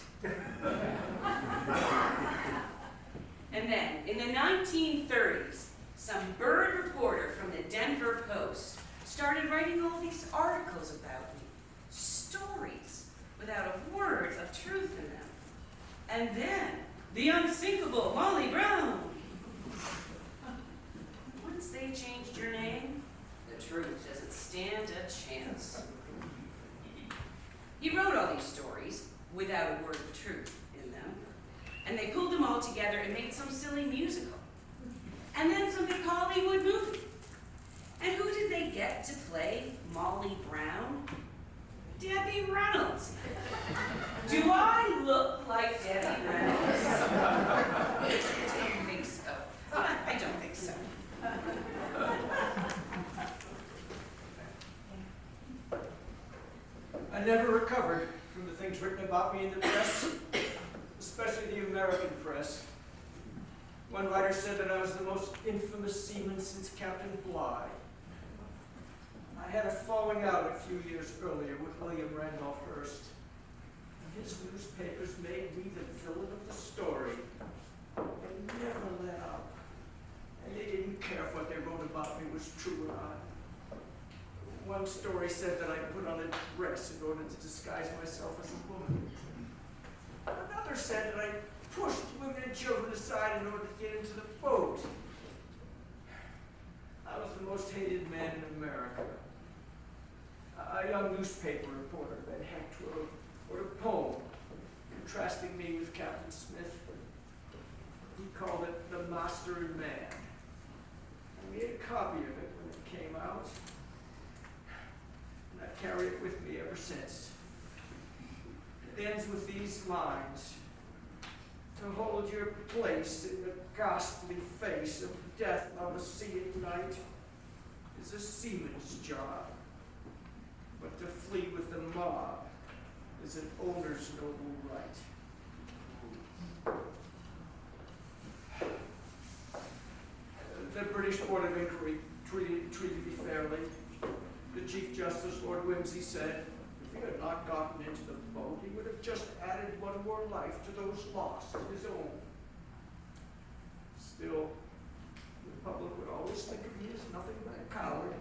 And then, in the 1930s, some bird reporter from the Denver Post started writing all these articles about me, stories without a word of truth in them. And then, the unsinkable Molly Brown. Once they changed your name, the truth doesn't stand a chance. He wrote all these stories without a word of truth in them, and they pulled them all together and made some silly musical. And then some big Hollywood movie. And who did they get to play Molly Brown? Debbie Reynolds. Do I look like Debbie Reynolds? I don't think so. I don't think so. I never recovered from the things written about me in the press, especially the American press. One writer said that I was the most infamous seaman since Captain Bligh. I had a falling out a few years earlier with William Randolph Hearst. His newspapers made me the villain of the story. They never let up. And they didn't care if what they wrote about me was true or not. One story said that I put on a dress in order to disguise myself as a woman. Another said that I pushed women and children aside in order to get into the boat. I was the most hated man in America. A young newspaper reporter, Ben Hecht, wrote a poem contrasting me with Captain Smith. He called it The Master and Man. I made a copy of it when it came out, and I've carried it with me ever since. It ends with these lines: to hold your place in the ghastly face of death on the sea at night is a seaman's job, but to flee with the mob is an owner's noble right. The British Board of Inquiry treated me fairly. The Chief Justice, Lord Wimsey, said if he had not gotten into the boat, he would have just added one more life to those lost, his own. Still, the public would always think of me as nothing but a coward.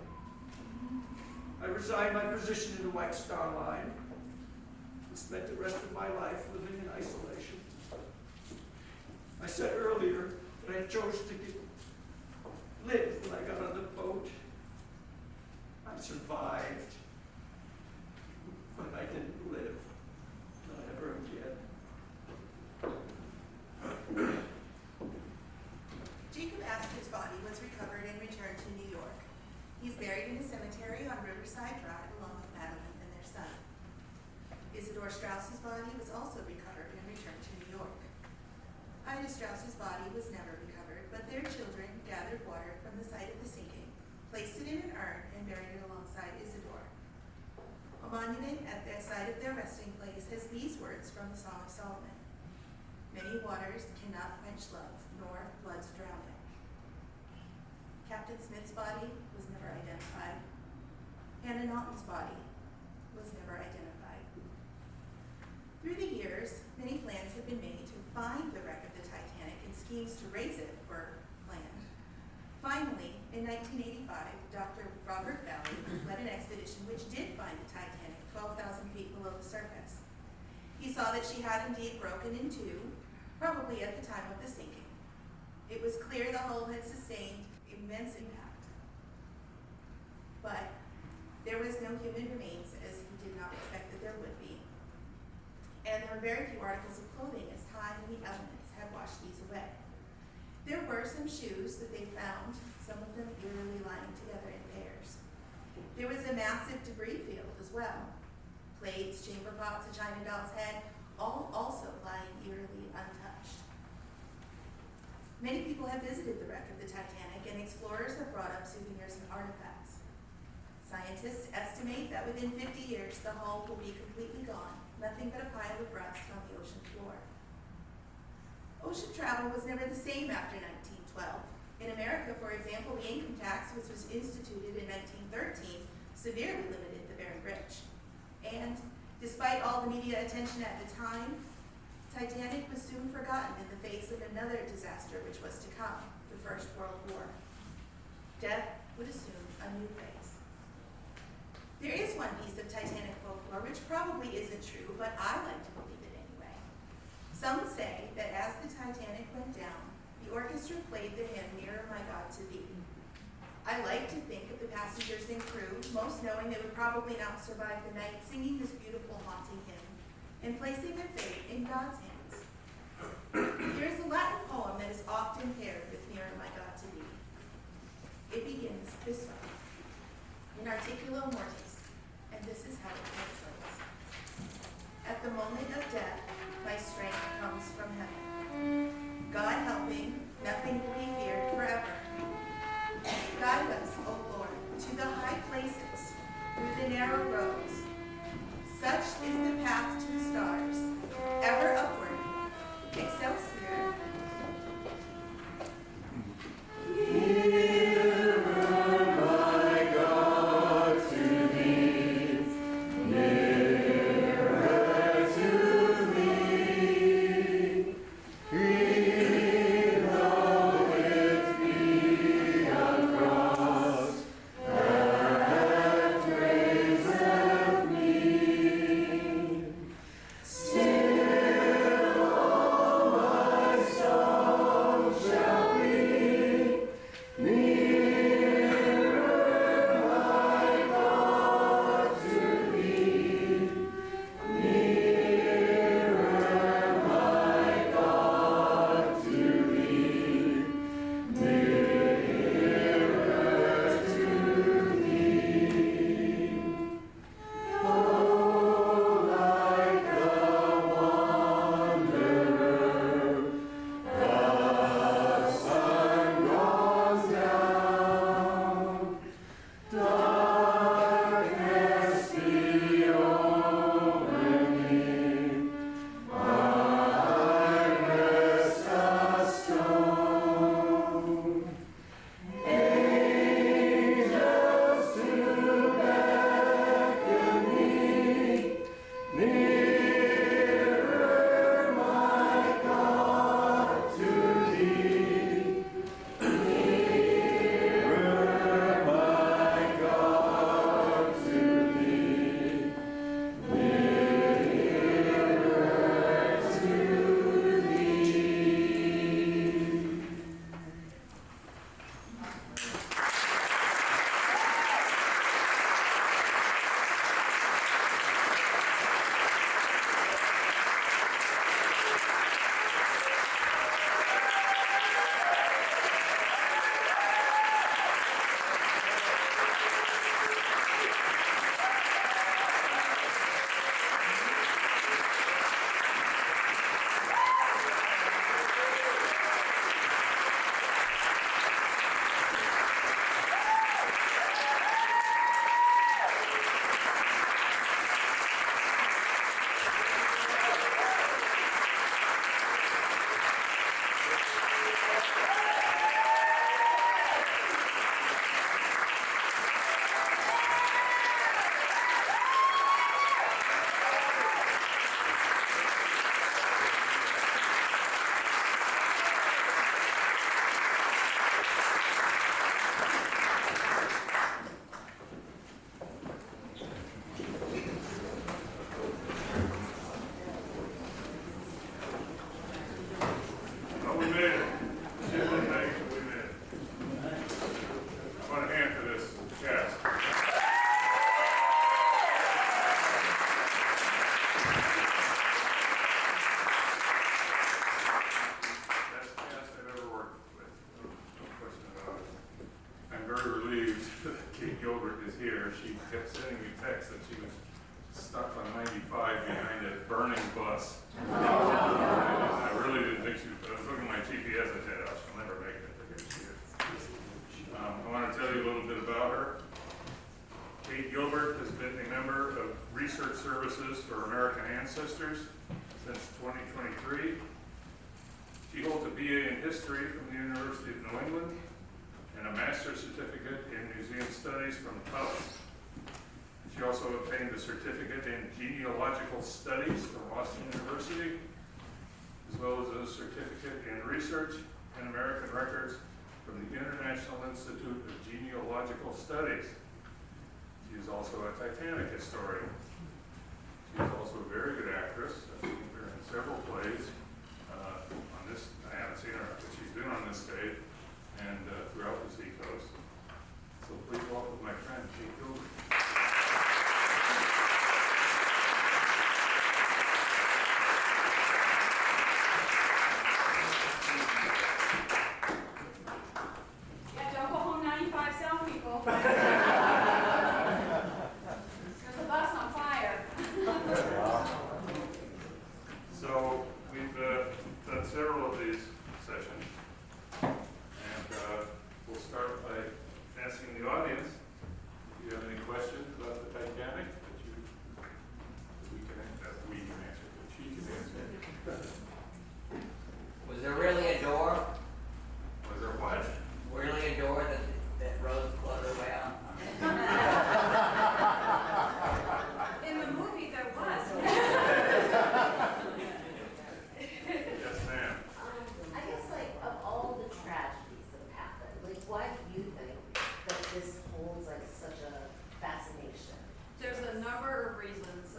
I resigned my position in the White Star Line and spent the rest of my life living in isolation. I said earlier that I chose to live when I got on the boat. I survived, but I didn't live. Not ever again. Jacob Astor's body was recovered and returned to New York. He's buried in a cemetery on Riverside Drive along with Madeline and their son. Isidore Straus's body was also recovered and returned to New York. Ida Straus's body was never recovered, but their children gathered water from the site of the sinking, placed it in an urn, and buried it alongside Isidore. A monument at the site of their resting place has these words from the Song of Solomon: "Many waters cannot quench love, nor floods drown it." Captain Smith's body was never identified. Hannah Naughton's body was never identified. Through the years, many plans have been made to find the wreck of the Titanic, and schemes to raise it were planned. Finally, in 1985, Dr. Robert Valley led an expedition which did find the Titanic 12,000 feet below the surface. He saw that she had indeed broken in two, probably at the time of the sinking. It was clear the hull had sustained immense impact. But there was no human remains, as he did not expect that there would be. And there were very few articles of clothing, as time and the elements had washed these away. There were some shoes that they found, some of them eerily lying together in pairs. There was a massive debris field as well. Plates, chamber pots, a china doll's head, all also lying eerily untouched. Many people have visited the wreck of the Titanic, and explorers have brought up souvenirs and artifacts. Scientists estimate that within 50 years, the hull will be completely gone, nothing but a pile of rust on the ocean floor. Ocean travel was never the same after 1912. In America, for example, the income tax, which was instituted in 1913, severely limited the very rich. And despite all the media attention at the time, Titanic was soon forgotten in the face of another disaster which was to come, the First World War. Death would assume a new face. There is one piece of Titanic folklore which probably isn't true, but I like to believe it anyway. Some say that as the Titanic went down, the orchestra played the hymn, Nearer My God to Thee. I like to think of the passengers and crew, most knowing they would probably not survive the night, singing this beautiful, haunting hymn and placing their fate in God's hands. There is a Latin poem that is often paired with Nearer My God to Thee. It begins this way, in articulo mortis, and this is how it translates. At the moment of death, my strength comes from heaven. God helping, nothing will be feared forever. Guide us, O Lord, to the high places, through the narrow roads. Such is the path to the stars, ever upward, Excelsior. Kate Gilbert is here. She kept sending me texts that she was stuck on 95 behind a burning bus. I really didn't think she was, I was looking at my GPS, I said, oh, she'll never make it. I want to tell you a little bit about her. Kate Gilbert has been a member of Research Services for American Ancestors since 2023. She holds a BA in History from the University of New England and a Master's Certificate in Museum Studies from Tufts. She also obtained a certificate in Genealogical Studies from Boston University, as well as a certificate in Research and American Records from the International Institute of Genealogical Studies. She is also a Titanic historian. She is also a very good actress. I've seen her in several plays. On this, I haven't seen her, but she's been on this stage and throughout the seacoast. So please welcome my friend, Kate Gilbert. Yeah, don't go home 95 South, people. There's a bus on fire. So we've done several of these sessions, and we'll start by asking the audience if you have any questions about the Titanic that we can answer, that she can answer. Was there really a door? Was there what? Really a door that Rose closed her way out? In the movie, there was. Yes, ma'am. I guess, like, of all the tragedies that have happened, like, why do you think that this holds, like, such a fascination? There's a number of reasons.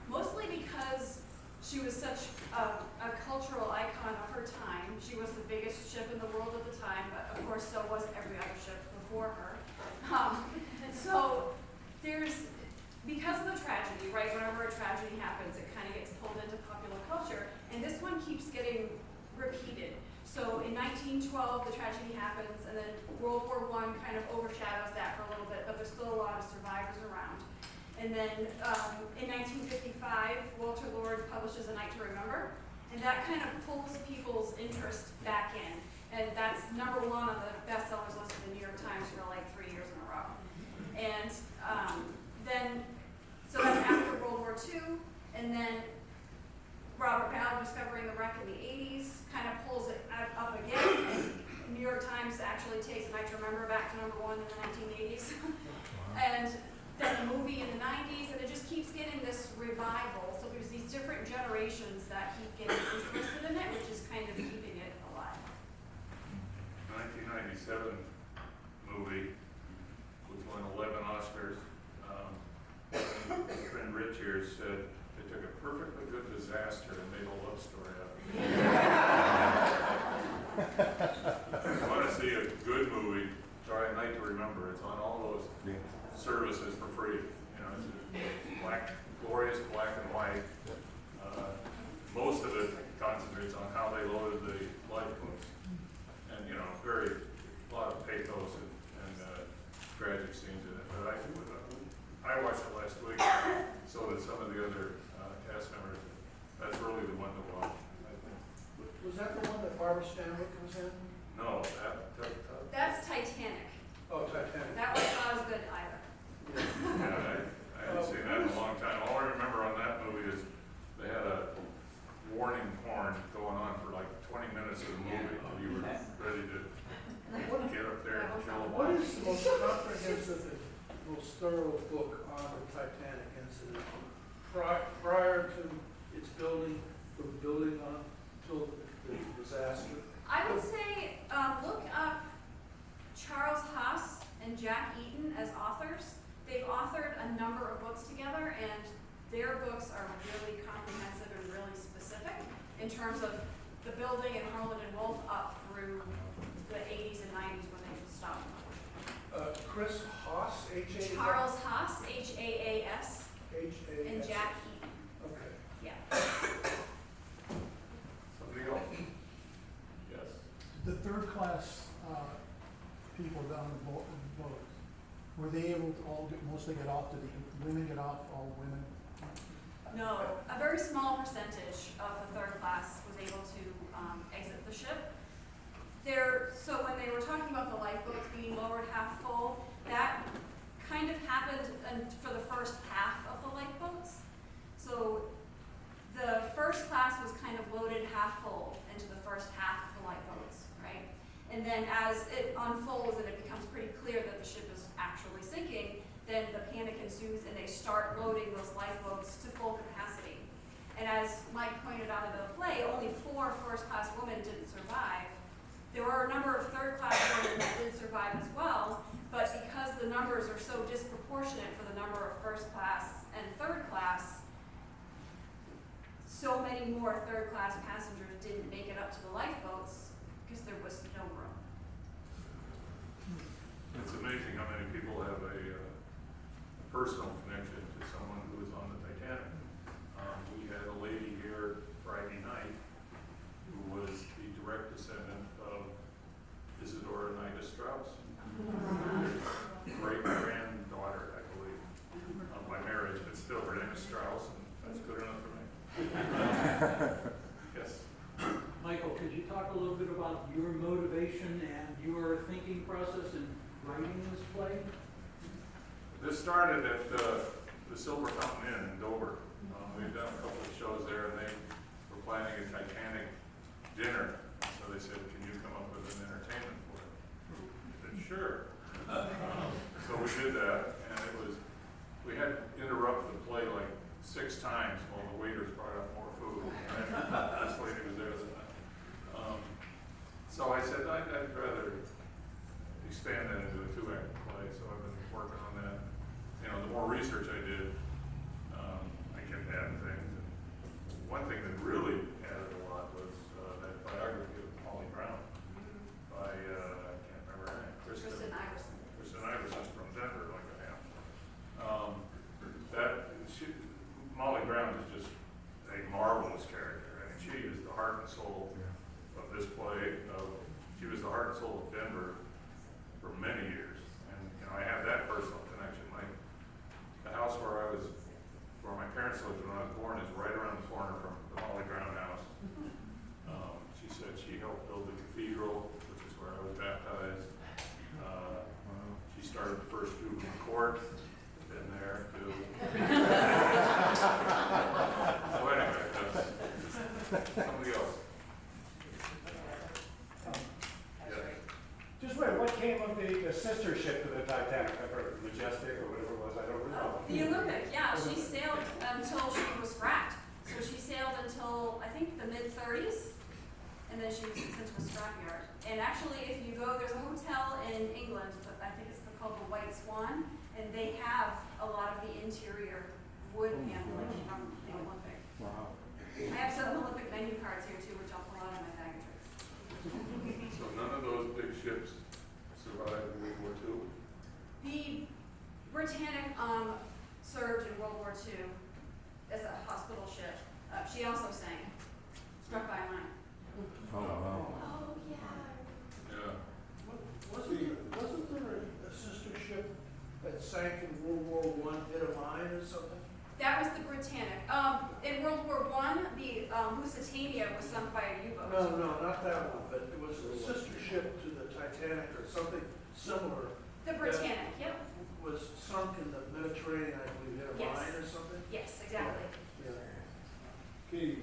Mostly because she was such a cultural icon of her time. She was the biggest ship in the world at the time, but of course so was every other ship before her. So there's, because of the tragedy, right, whenever a tragedy happens, it kind of gets pulled into popular culture, and this one keeps getting repeated. So in 1912, the tragedy happens, and then World War I kind of overshadows that for a little bit, but there's still a lot of survivors around. And then in 1955, Walter Lord publishes A Night to Remember, and that kind of pulls people's interest back in. And that's #1 on the bestsellers list of the New York Times for like 3 years in a row. And then, so that's after World War II, and then Robert Ballard discovering the wreck in the 80s kind of pulls it up again. And New York Times actually takes A Night to Remember back to #1 in the 1980s. And then the movie in the 90s, and it just keeps getting this revival. So there's these different generations that keep getting interested in it, which is kind of keeping it alive. 1997 movie, which won 11 Oscars. My friend Rich here said they took a perfectly good disaster and made a love story out of it. If you want to see a good movie, try A Night to Remember. It's on all those services for free. You know, it's glorious black and white. Most of it concentrates on how they loaded the lifeboats, and you know, a lot of pathos and tragic scenes in it. But I watched it last week, so did some of the other cast members. That's really the one to watch, I think. Was that the one that Barbara Stanwyck was in? No, That's Titanic. Oh, Titanic. That was not as good either. yeah, I haven't seen that in a long time. All I remember on that movie is they had a warning horn going on for like 20 minutes of the movie, and you were ready to get up there and kill them. What is the most comprehensive and most thorough book on the Titanic incident? Prior to its building, from building on until the disaster? I would say look up Charles Haas and Jack Eaton as authors. They've authored a number of books together, and their books are really comprehensive and really specific in terms of the building and Harland and Wolff up through the 80s and 90s when they stopped. Chris Haas, H-A? Charles Haas, H-A-A-S, H-A-S. and Jack Eaton. Okay. Yeah. Somebody else? Yes. The third class people down the boat, were they able to all mostly get off? Did the women get off, all women? No, a very small percentage of the third class was able to exit the ship. So when they were talking about the lifeboats being lowered half full, that kind of happened for the first half of the lifeboats. So the first class was kind of loaded half full into the first half of the lifeboats, right? And then as it unfolds and it becomes pretty clear that the ship is actually sinking, then the panic ensues and they start loading those lifeboats to full capacity. And as Mike pointed out in the play, only 4 first-class women didn't survive. There were a number of third-class women that did survive as well, but because the numbers are so disproportionate for the number of first-class and third-class, so many more third-class passengers didn't make it up to the lifeboats because there was no room. It's amazing how many people have a personal connection to someone who was on the Titanic. We had a lady here Friday night who was the direct descendant of Isadora Nida Strauss, great granddaughter, I believe, by marriage, but still her name is Strauss, and that's good enough for me. Yes. Michael, could you talk a little bit about your motivation and your thinking process in writing this play? This started at the Silver Fountain Inn in Dover. We've done a couple of shows there, and they were planning a Titanic dinner. So they said, "Can you come up with an entertainment for it?" I said, "Sure." So we did that, and we had to interrupt the play like 6 times while the waiters brought out more food. And this lady was there. So I said, I'd rather expand that into a 2-act play, so I've been working on that. You know, the more research I did, I kept adding things. And one thing that really added a lot was that biography of Molly Brown by, I can't remember her name, Kristen Iverson. Kristen Iverson from Denver, like I am. Molly Brown is just a marvelous character. I mean, she is the heart and soul of this play. She was the heart and soul of Denver for many years, and you know, I have that personal connection. The house where my parents lived when I was born is right around the corner from the Molly Brown house. She said she helped build the cathedral, which is where I was baptized. She started the first juvenile court, been there too. So anyway, that's somebody else. Just wait, what came of the sister ship to the Titanic? I've heard Majestic or whatever it was, I don't know. The Olympic, yeah, she sailed until she was scrapped. So she sailed until, I think, the mid-30s, and then she was sent to a scrapyard. And actually, if you go, there's a hotel in England, I think it's called the White Swan, and they have a lot of the interior wood paneling from the Olympic. Wow. I have some Olympic menu cards here too, which I'll pull out of my bag of tricks. So none of those big ships survived World War II? The Britannic served in World War II as a hospital ship. She also sank, struck by a mine. Oh, wow. Oh, yeah. Yeah. Wasn't there a sister ship that sank in World War I, hit a mine or something? That was the Britannic. In World War I, the Lusitania was sunk by a U-boat. No, not that one, but it was a sister ship to the Titanic or something similar. The Britannic, yep. Was sunk in the Mediterranean, I believe, hit a Yes. mine or something? Yes, exactly. Katie,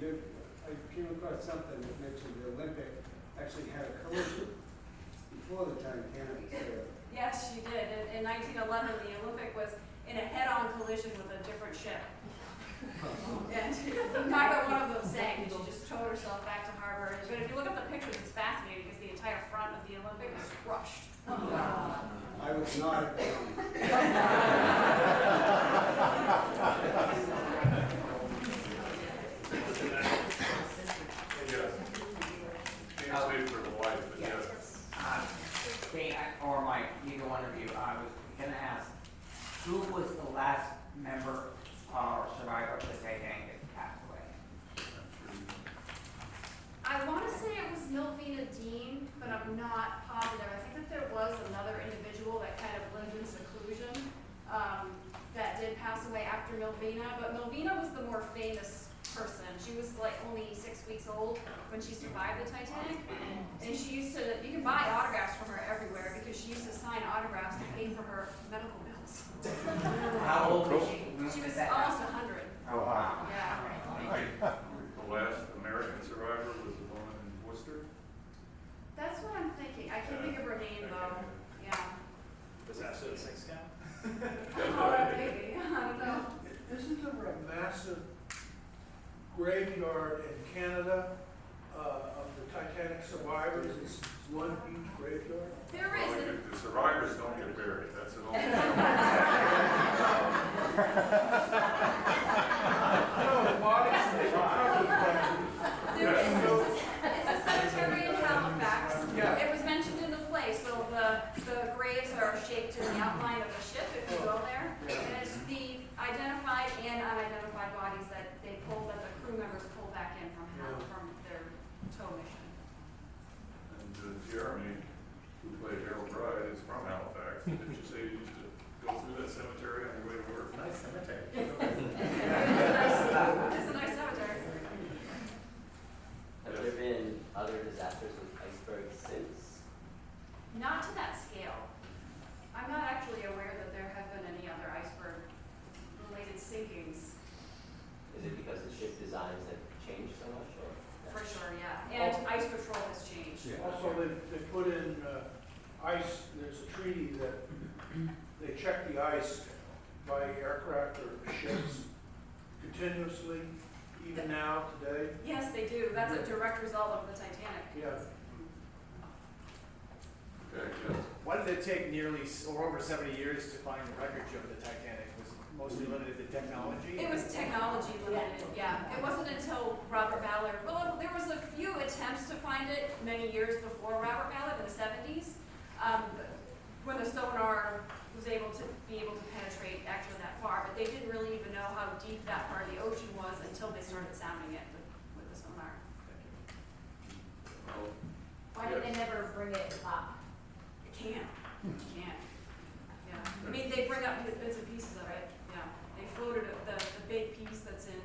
I came across something that mentioned the Olympic actually had a collision before the Titanic sailed. Yes, she did. In 1911, the Olympic was in a head-on collision with a different ship. And neither one of them sank, and she just towed herself back to harbor. But if you look up the pictures, it's fascinating because the entire front of the Olympic was crushed. I was not at the time. Yes. Can't speak for the wife, but yes. Kate, or Mike, either one of you, I was gonna ask, who was the last member or survivor of the Titanic that passed away? I want to say it was Milvina Dean, but I'm not positive. I think that there was another individual that kind of lived in seclusion that did pass away after Milvina, but Milvina was the more famous person. She was like only 6 weeks old when she survived the Titanic, and she used to, you can buy autographs from her everywhere because she used to sign autographs to pay for her medical bills. How old was she? She was almost 100. Oh, wow. Yeah. The last American survivor was the woman in Worcester. That's what I'm thinking. I can't think of her name though. Yeah. Does that show the six count? Oh, maybe. I don't know. Isn't there a massive graveyard in Canada of the Titanic survivors? It's one huge graveyard. There Well, is. the survivors don't get buried, that's the only. No, the bodies, they There is. It's a cemetery in Halifax. Yeah. It was mentioned in the play, so the graves are shaped in the outline of the ship if you go there. And it's the identified and unidentified bodies that they pull, that the crew members pull back in from their tow mission. And Jeremy, who played Harold Bride, is from Halifax. Did you say you used to go through that cemetery on your way to work? Nice cemetery. It's a nice cemetery. Have there been other disasters with icebergs since? Not to that scale. I'm not actually aware that there have been any other iceberg-related sinkings. Is it because the ship designs have changed so much, or? For sure, yeah. And ice patrol has changed. Also, they put in ice, there's a treaty that they check the ice by aircraft or ships continuously, even now, today. Yes, they do. That's a direct result of the Titanic. Yeah. Okay, yes. Why did it take nearly over 70 years to find the wreckage of the Titanic? Was it mostly limited to technology? It was technology limited, yeah. It wasn't until Robert Ballard, well, there was a few attempts to find it many years before Robert Ballard in the 70s, when the sonar was able to penetrate actually that far, but they didn't really even know how deep that part of the ocean was until they started sounding it with the sonar. Well, Why did they never bring it up? It can't. Yeah. I mean, they bring up bits and pieces of it. Yeah. They floated the big piece that's in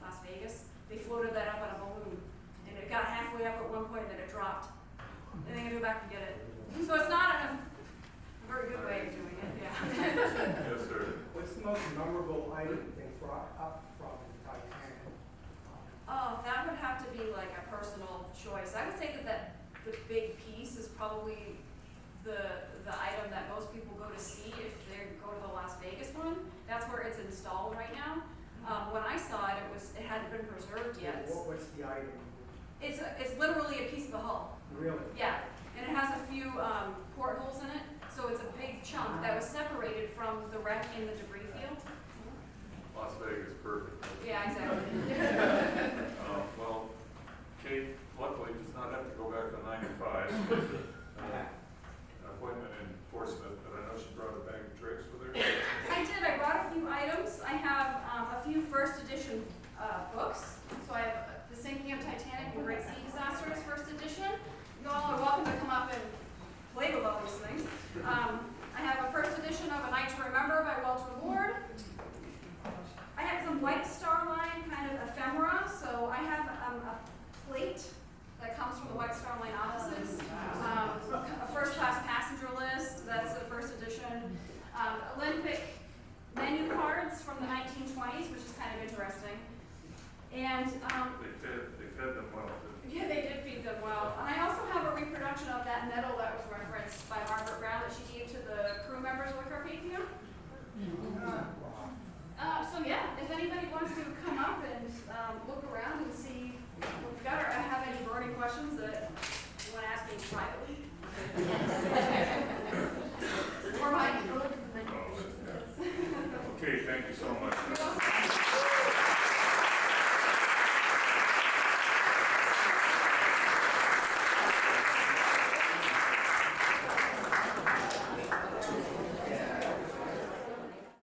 Las Vegas. They floated that up on a balloon, and it got halfway up at one point, and then it dropped. And they had to go back and get it. So it's not a very good way of doing it. Yeah. Yes, sir. What's the most memorable item they brought up from the Titanic? Oh, that would have to be like a personal choice. I would say that the big piece is probably the item that most people go to see if they go to the Las Vegas one. That's where it's installed right now. When I saw it, it hadn't been preserved yet. What's the item? It's literally a piece of the hull. Really? Yeah, and it has a few portholes in it, so it's a big chunk that was separated from the wreck in the debris field. Las Vegas, perfect. Yeah, exactly. Well, Kate luckily does not have to go back to 95. An appointment in Portsmouth, but I know she brought a bag of tricks with her. I did. I brought a few items. I have a few first edition books. So I have The Sinking of Titanic and Great Sea Disasters, first edition. You all are welcome to come up and play with all these things. I have a first edition of A Night to Remember by Walter Lord. I have some White Star Line kind of ephemera. So I have a plate that comes from the White Star Line offices. A first-class passenger list, that's the first edition. Olympic menu cards from the 1920s, which is kind of interesting. And They fed them well. yeah, they did feed them well. And I also have a reproduction of that medal that was referenced by Margaret Brown that she gave to the crew members of the Carpathia. So yeah, if anybody wants to come up and look around and see what we've got, or have any burning questions that you want to ask me privately. Or my Okay, thank you so much. You're welcome.